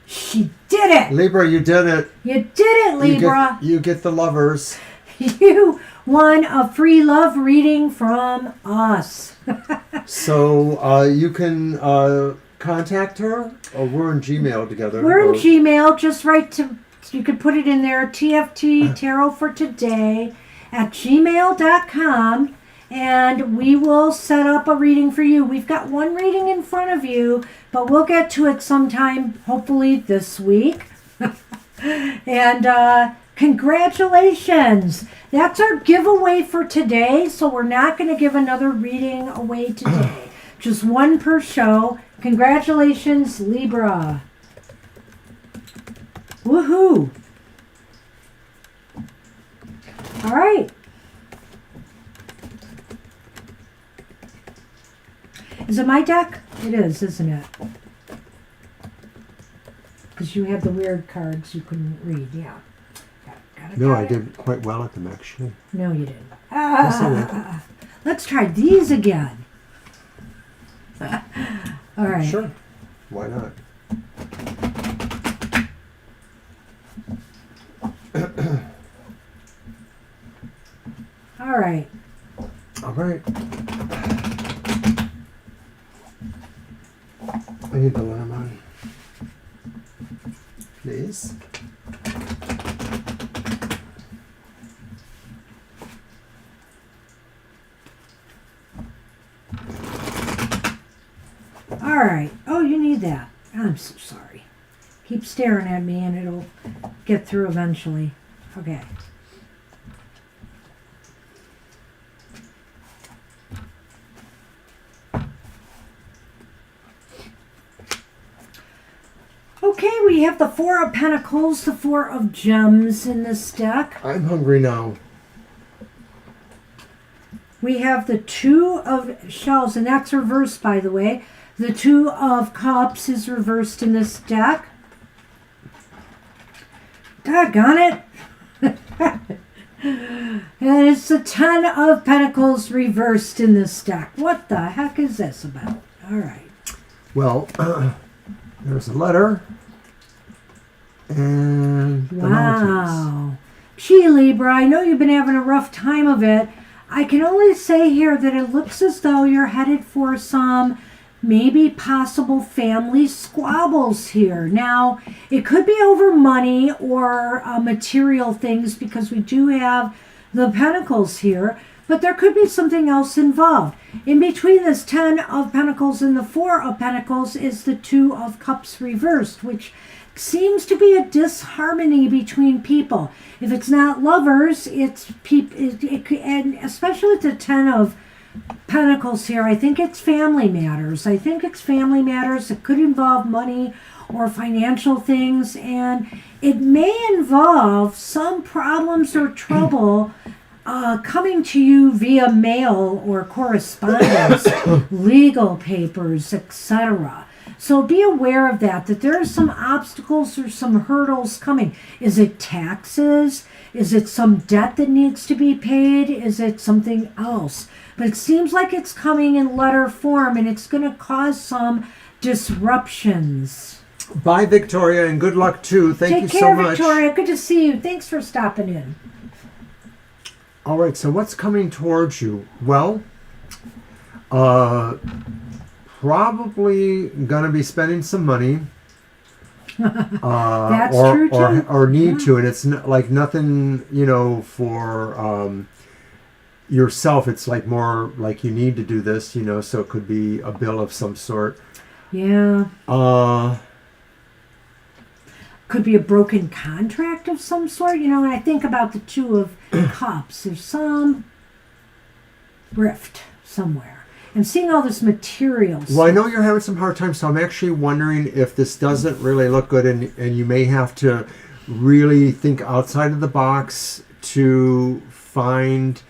She did it! Libra, you did it. You did it, Libra. You get the lovers. You won a free love reading from us. So you can contact her, or we're in Gmail together. We're in Gmail. Just you could put it in there, TFT Tarot for Today at gmail.com, and we will set up a reading for you. We've got one reading in front of you, but we'll get to it sometime, hopefully this week. And congratulations. That's our giveaway for today, so we're not going to give another reading away today. Just one per show. Congratulations, Libra. Woohoo. All right. Is it my deck? It is, isn't it? Because you had the weird cards you couldn't read, yeah. No, I did quite well at them, actually. No, you didn't. Yes, I did. Let's try these again. All right. Sure. Why not? All right. All right. I need the Lenormand. Please. All right. Oh, you need that. I'm so sorry. Keep staring at me and it'll get through eventually. Okay. Okay, we have the Four of Pentacles, the Four of Gems in this deck. I'm hungry now. We have the Two of Shells, and that's reversed, by the way. The Two of Cups is reversed in this deck. Doggone it. And it's the Ten of Pentacles reversed in this deck. What the heck is this about? All right. Well, there's a letter. And the mountains. Wow. Gee, Libra, I know you've been having a rough time of it. I can only say here that it looks as though you're headed for some maybe possible family squabbles here. Now, it could be over money or material things because we do have the Pentacles here, but there could be something else involved. In between this Ten of Pentacles and the Four of Pentacles is the Two of Cups reversed, which seems to be a disharmony between people. If it's not lovers, it's people, and especially with the Ten of Pentacles here, I think it's family matters. I think it's family matters. It could involve money or financial things, and it may involve some problems or trouble coming to you via mail or correspondence, legal papers, etc. So be aware of that there are some obstacles or some hurdles coming. Is it taxes? Is it some debt that needs to be paid? Is it something else? But it seems like it's coming in letter form, and it's going to cause some disruptions. Bye, Victoria, and good luck too. Thank you so much. Take care, Victoria. Good to see you. Thanks for stopping in. All right, so what's coming towards you? Well, probably going to be spending some money. That's true too. Or need to, and it's like nothing, for yourself. It's like more like you need to do this, so it could be a bill of some sort. Yeah. Could be a broken contract of some sort, and I think about the Two of Cups. There's some rift somewhere. I'm seeing all this material. Well, I know you're having some hard time, so I'm actually wondering if this doesn't really look good, and you may have to really think outside of the box to find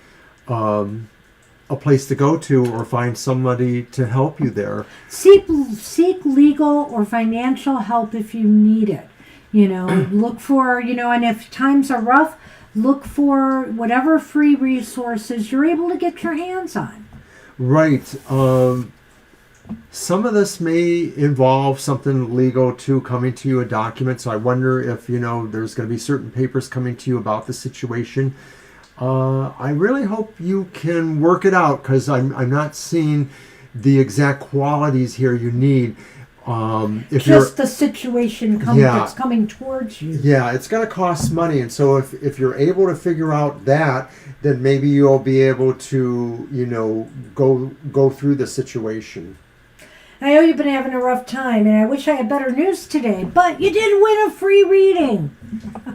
a place to go to or find somebody to help you there. Seek legal or financial help if you need it. Look for, and if times are rough, look for whatever free resources you're able to get your hands on. Right. Some of this may involve something legal too, coming to you, a document. So I wonder if, there's going to be certain papers coming to you about the situation. I really hope you can work it out, because I'm not seeing the exact qualities here you need. If just the situation that's coming towards you. Yeah, it's going to cost money, and so if you're able to figure out that, then maybe you'll be able to go through the situation. I know you've been having a rough time, and I wish I had better news today, but you did win a free reading.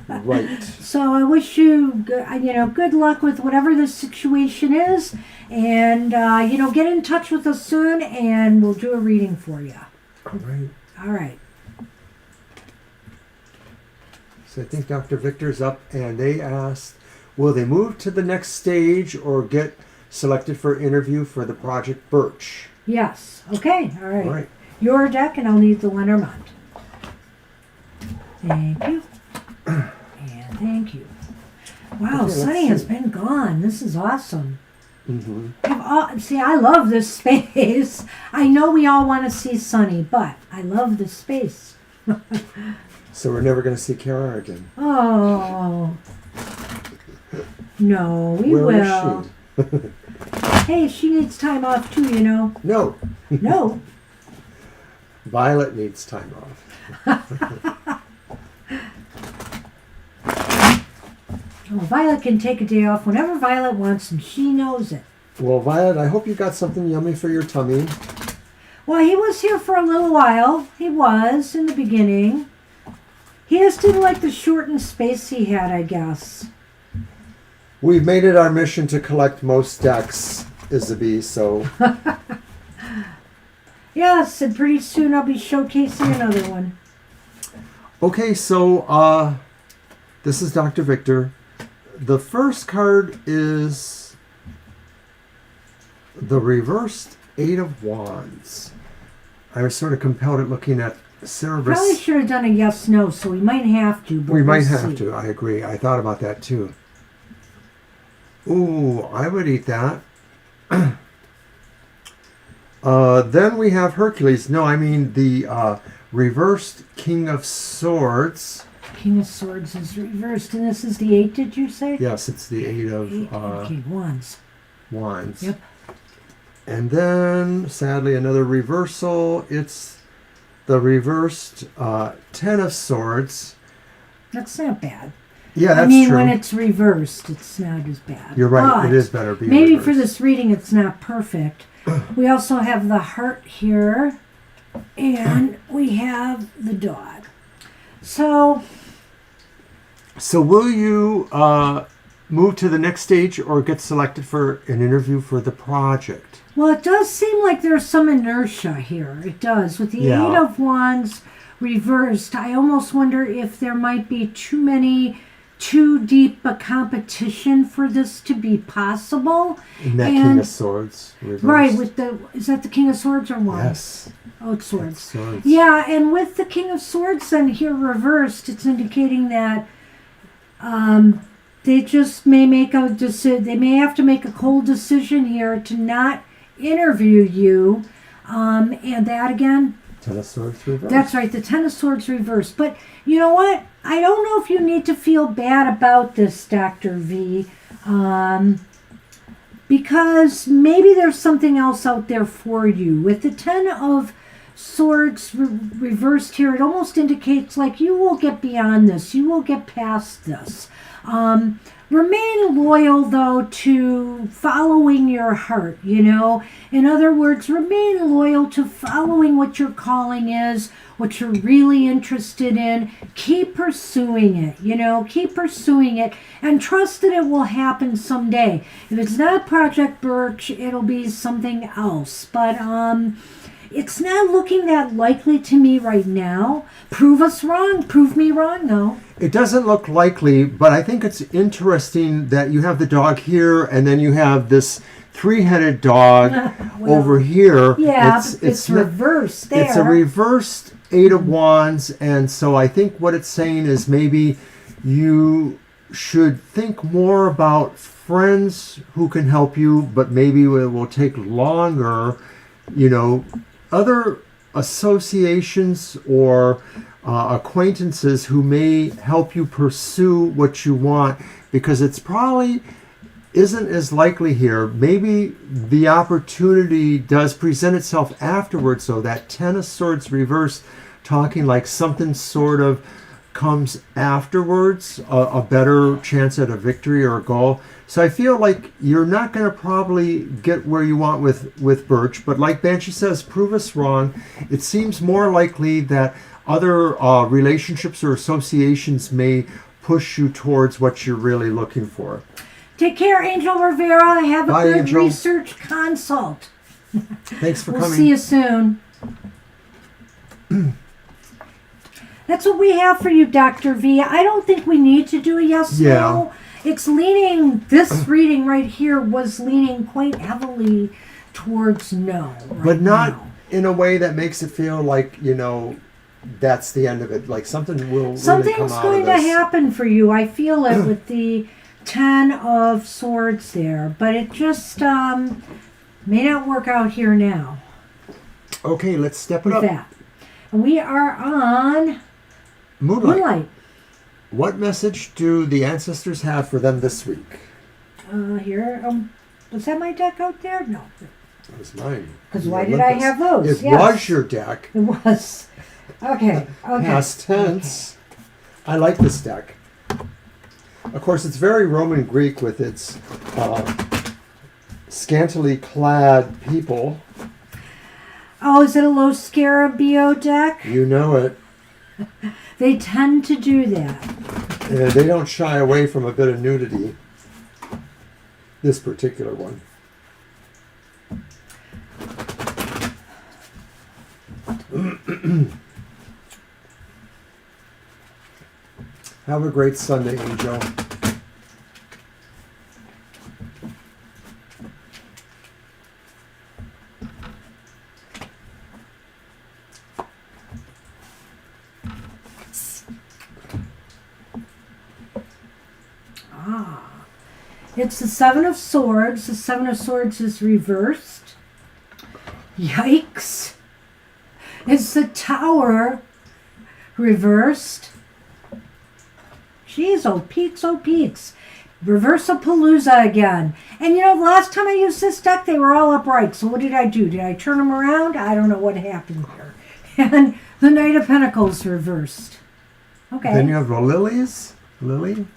Right. So I wish you good luck with whatever the situation is, and get in touch with us soon, and we'll do a reading for you. All right. All right. So I think Dr. Victor's up, and they asked, will they move to the next stage or get selected for interview for the Project Birch? Yes. Okay. All right. All right. Your deck, and I'll need the Lenormand. Thank you. And thank you. Wow, Okay, Sunny has been gone. This is awesome. Mm-hmm. See, I love this space. I know we all want to see Sunny, but I love this space. So we're never going to see Kara again. Oh. No, we Where will. is she? Hey, she needs time off too, No. No. Violet needs time off. Well, Violet can take a day off whenever Violet wants, and she knows it. Well, Violet, I hope you got something yummy for your tummy. Well, he was here for a little while. He was in the beginning. He just didn't like the shortened space he had, I guess. We've made it our mission to collect most decks, Isabie, so... Yes, and pretty soon I'll be showcasing another one. Okay, so this is Dr. Victor. The first card is the reversed Eight of Wands. I was sort of compelled at looking at Cerberus. Probably should have done a yes/no, so we might have to. But We might we'll have see. to. I agree. I thought about that too. Ooh, I would eat that. Then we have Hercules. No, I mean the reversed King of Swords. King of Swords is reversed, and this is the 8, did you say? Yes, it's the Eight of Okay, Wands. Wands. Yep. And then, sadly, another reversal. It's the reversed Ten of Swords. That's not bad. Yeah, that's I mean, true. when it's reversed, it's not as bad. You're right. But it is better being maybe reversed. for this reading, it's not perfect. We also have the heart here, and we have the dog. So will you move to the next stage or get selected for an interview for the project? well, it does seem like there's some inertia here. It does. With the Yeah. 8 of Wands reversed, I almost wonder if there might be too deep a competition for this to be possible. And that King And- of Swords reversed. Right, is that the King of Swords or Wands? Yes. Oh, it's Swords. Swords. Yeah, and with the King of Swords then here reversed, it's indicating that they just may make a decision. They may have to make a cold decision here to not interview you. And that again, Ten of Swords reversed. that's right, the Ten of Swords reversed. But you know what? I don't know if you need to feel bad about this, Dr. V. Because maybe there's something else out there for you. With the Ten of Swords reversed here, it almost indicates like you will get beyond this. You will get past this. Remain loyal, though, to following your heart, you know. In other words, remain loyal to following what your calling is, what you're really interested in. Keep pursuing it, you know. Keep pursuing it and trust that it will happen someday. If it's not Project Birch, it'll be something else. But, it's not looking that likely to me right now. Prove us wrong. Prove me wrong, though. It doesn't look likely, but I think it's interesting that you have the dog here and then you have this three-headed dog Well, over here. Yeah, it's not- reversed there. It's a reversed Eight of Wands, and so I think what it's saying is maybe you should think more about friends who can help you, but maybe it will take longer, you know, other associations or acquaintances who may help you pursue what you want, because it's probably isn't as likely here. Maybe the opportunity does present itself afterwards, so that Ten of Swords reversed, talking like something sort of comes afterwards, a better chance at a victory or a goal. So I feel like you're not going to probably get where you want with Birch, but like Banshee says, prove us wrong. It seems more likely that other relationships or associations may push you towards what you're really looking for. Take care, Angel Rivera. Have a Bye, good Angel. research consult. Thanks for We'll coming. see you soon. That's what we have for you, Dr. V. I don't think we need to do a yes Yeah. no. It's leaning, this reading right here was leaning quite heavily towards no. Right But not now. in a way that makes it feel like, you know, that's the end of it. Like something will really come Something's out going of to this. happen for you. I feel it with the Ten of Swords there. But it just may not work out here now Okay, let's step it with up. that. And we are on Moonlight. What message do the ancestors have for them this week? Here, was that my deck out there? No. That was mine. Because The why did I Olympus. have those? It Yes. was your deck. It was. Okay. Past tense. I like this deck. Of course, it's very Roman Greek with its scantily clad people. Oh, is it a Los Scarabeo deck? You know it. They tend to do that. And they don't shy away from a bit of nudity. This particular one. Have a great Sunday, Angel. It's the Seven of Swords. The Seven of Swords is reversed. Yikes. It's the Tower reversed. Jeez, oh Pete's, oh Pete's. Reversapalooza again. And the last time I used this deck, they were all upright. So what did I do? Did I turn them around? I don't know what happened here. And the Knight of Pentacles reversed. Okay. Then you have the Lily,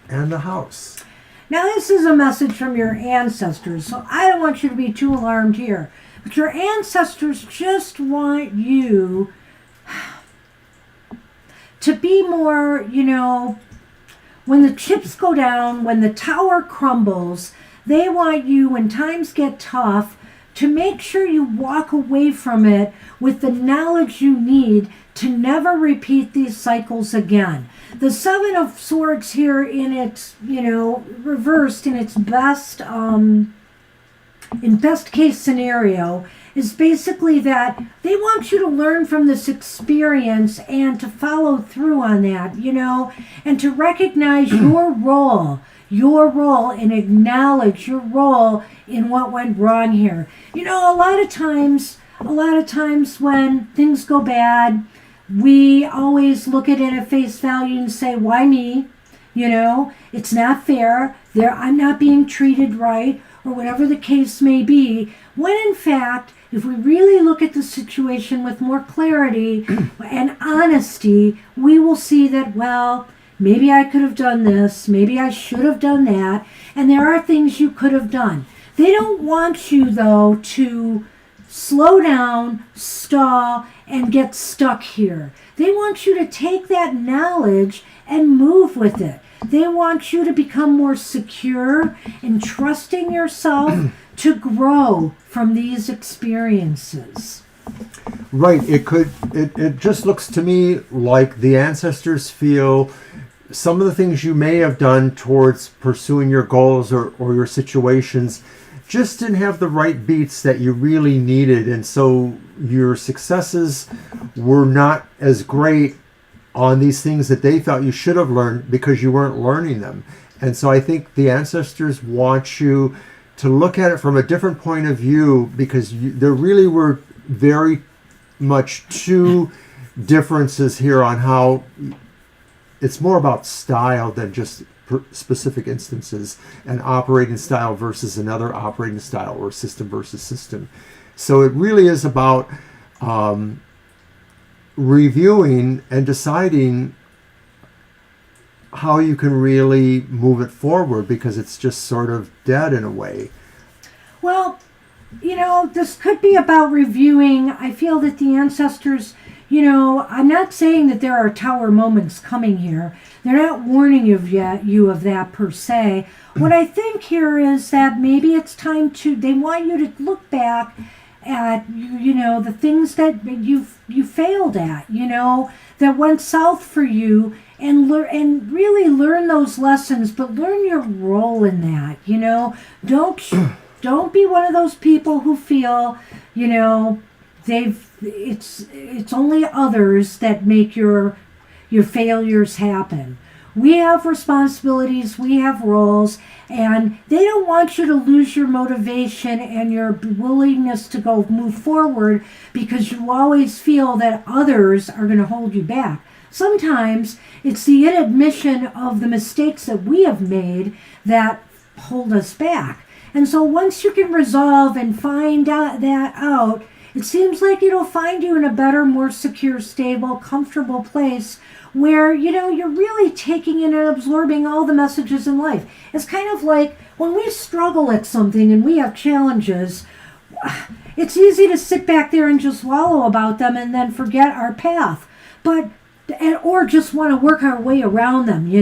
and the House. Now this is a message from your ancestors, so I don't want you to be too alarmed here. But your ancestors just want you to be more, when the chips go down, when the tower crumbles, they want you, when times get tough, to make sure you walk away from it with the knowledge you need to never repeat these cycles again. The Seven of Swords here in its, reversed in its best, in best case scenario, is basically that they want you to learn from this experience and to follow through on that, and to recognize your role and acknowledge your role in what went wrong here. A lot of times when things go bad, we always look at it at face value and say, why me? It's not fair. I'm not being treated right, or whatever the case may be. When in fact, if we really look at the situation with more clarity and honesty, we will see that, well, maybe I could have done this, maybe I should have done that, and there are things you could have done. They don't want you, though, to slow down, stall, and get stuck here. They want you to take that knowledge and move with it. They want you to become more secure and trusting yourself to grow from these experiences. Right. It just looks to me like the ancestors feel some of the things you may have done towards pursuing your goals or your situations just didn't have the right beats that you really needed. And so your successes were not as great on these things that they felt you should have learned because you weren't learning them. And so I think the ancestors want you to look at it from a different point of view, because there really were very much two differences here on how it's more about style than just specific instances, and operating style versus another operating style, or system versus system. So it really is about reviewing and deciding how you can really move it forward, because it's just sort of dead in a way. Well, this could be about reviewing. I feel that the ancestors, I'm not saying that there are tower moments coming here. They're not warning you of that per se. What I think here is that maybe it's time they want you to look back at, the things that you failed at, that went south for you, and really learn those lessons, but learn your role in that, Don't be one of those people who feel, it's only others that make your failures happen. We have responsibilities, we have roles, and they don't want you to lose your motivation and your willingness to move forward because you always feel that others are going to hold you back. Sometimes it's the inadmission of the mistakes that we have made that hold us back. And so once you can resolve and find that out, it seems like it'll find you in a better, more secure, stable, comfortable place where, you're really taking in and absorbing all the messages in life. It's kind of like when we struggle at something and we have challenges, it's easy to sit back there and just wallow about them and then forget our path. Or just want to work our way around them,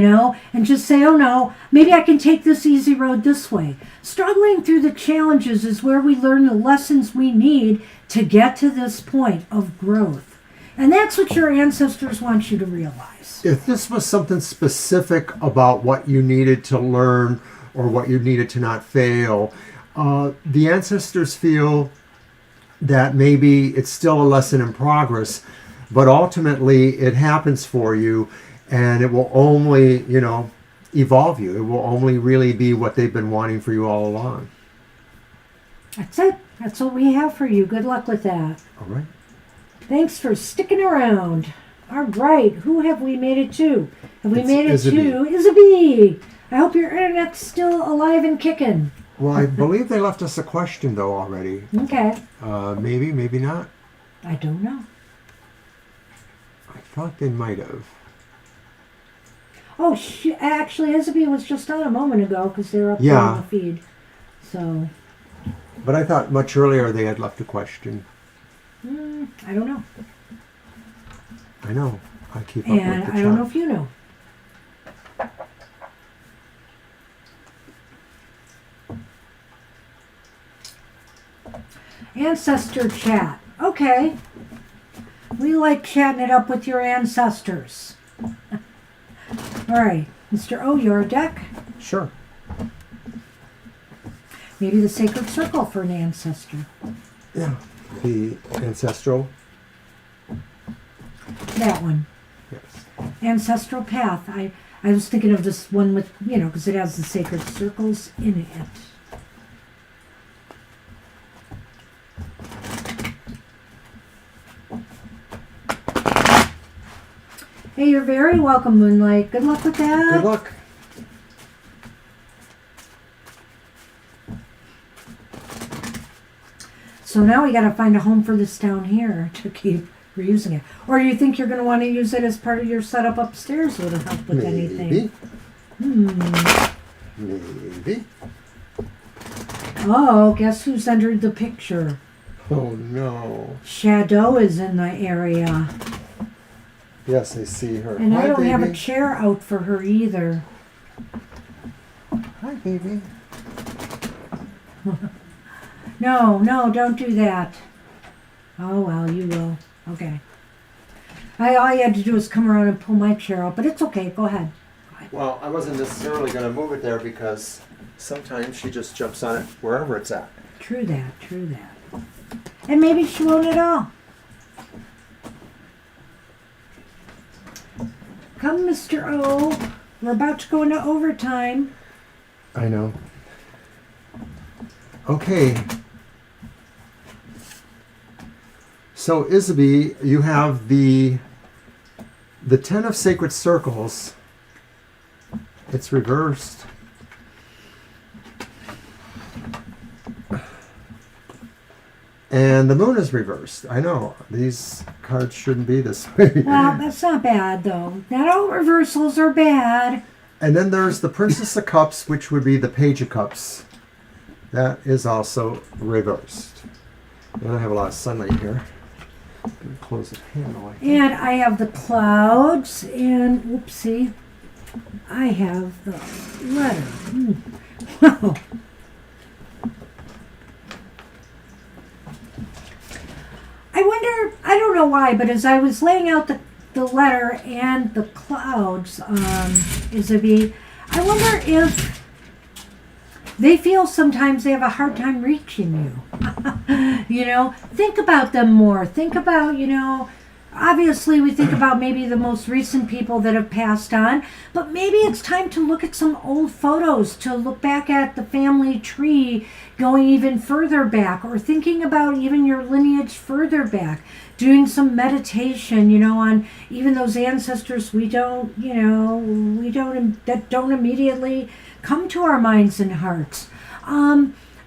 and just say, oh no, maybe I can take this easy road this way. Struggling through the challenges is where we learn the lessons we need to get to this point of growth. And that's what your ancestors want you to realize. If this was something specific about what you needed to learn or what you needed to not fail, the ancestors feel that maybe it's still a lesson in progress, but ultimately it happens for you, and it will only, evolve you. It will only really be what they've been wanting for you all along. That's it. That's what we have for you. Good luck with that. All right. Thanks for sticking around. All right. Who have we made it to? Have we made it to Isabie? I hope your internet's still alive and kicking. Well, I believe they left us a question, though, already. Okay. Maybe, maybe not. I don't know. I thought they might have. Oh, actually, Isabie was just on a moment ago because they're up there on the feed. So. But I thought much earlier they had left a question. I don't know. I know. I keep up with the chat. And I don't know if you know. Ancestor chat. Okay. We like chatting it up with your ancestors. All right. Mr. O, your deck? Sure. Maybe the sacred circle for an ancestor. Yeah. The ancestral. That one. Yes. Ancestral path. I was thinking of this one with, because it has the sacred circles in it. Hey, you're very welcome, Moonlight. Good luck with that. Good luck. So now we got to find a home for this down here to keep reusing it. Or do you think you're going to want to use it as part of your setup upstairs? Would it help with anything? Maybe. Oh, guess who's entered the picture? Oh, no. Shadow is in the area. Yes, I see her. And Hi, I don't baby. have a chair out for her either. Hi, baby. No, don't do that. Oh, well, you will. Okay. All you had to do is come around and pull my chair out, but it's okay. Go ahead. Well, I wasn't necessarily going to move it there because sometimes she just jumps on it wherever it's at. True that. And maybe she won't at all. Come, Mr. O. We're about to go into overtime. I know. Okay. So, Isabie, you have the 10 of Sacred Circles. It's reversed. And the moon is reversed. I know. These cards shouldn't be this way. Well, that's not bad, though. Not all reversals are bad. And then there's the Princess of Cups, which would be the Page of Cups. That is also reversed. And I have a lot of sunlight here. I'm going to close the panel. I think. And I have the clouds, and whoopsie, I have the letter. Wow. I wonder, I don't know why, but as I was laying out the letter and the clouds, Isabie, I wonder if they feel sometimes they have a hard time reaching you. Think about them more. Think about, obviously we think about maybe the most recent people that have passed on, but maybe it's time to look at some old photos, to look back at the family tree going even further back, or thinking about even your lineage further back, doing some meditation, on even those ancestors that don't immediately come to our minds and hearts.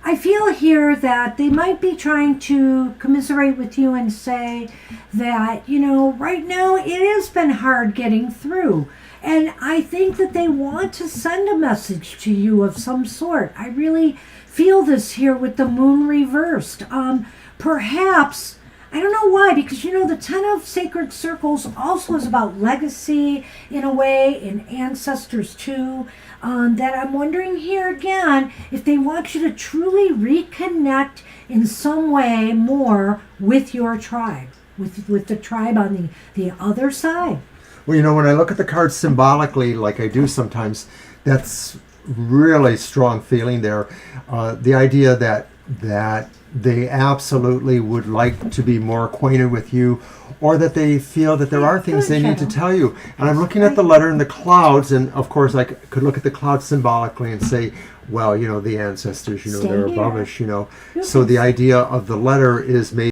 I feel here that they might be trying to commiserate with you and say that, right now it has been hard getting through. And I think that they want to send a message to you of some sort. I really feel this here with the moon reversed. Perhaps, I don't know why, because the 10 of Sacred Circles also is about legacy in a way, and ancestors too. That I'm wondering here again if they want you to truly reconnect in some way more with your tribe, with the tribe on the other side. Well, when I look at the cards symbolically, like I do sometimes, that's really strong feeling there. The idea that that they absolutely would like to be more acquainted with you, or that they feel that there are things they need to tell you. And I'm looking at the letter in the clouds, and of course I could look at the clouds symbolically and say, well, the ancestors, they're above us, So the idea of the letter is maybe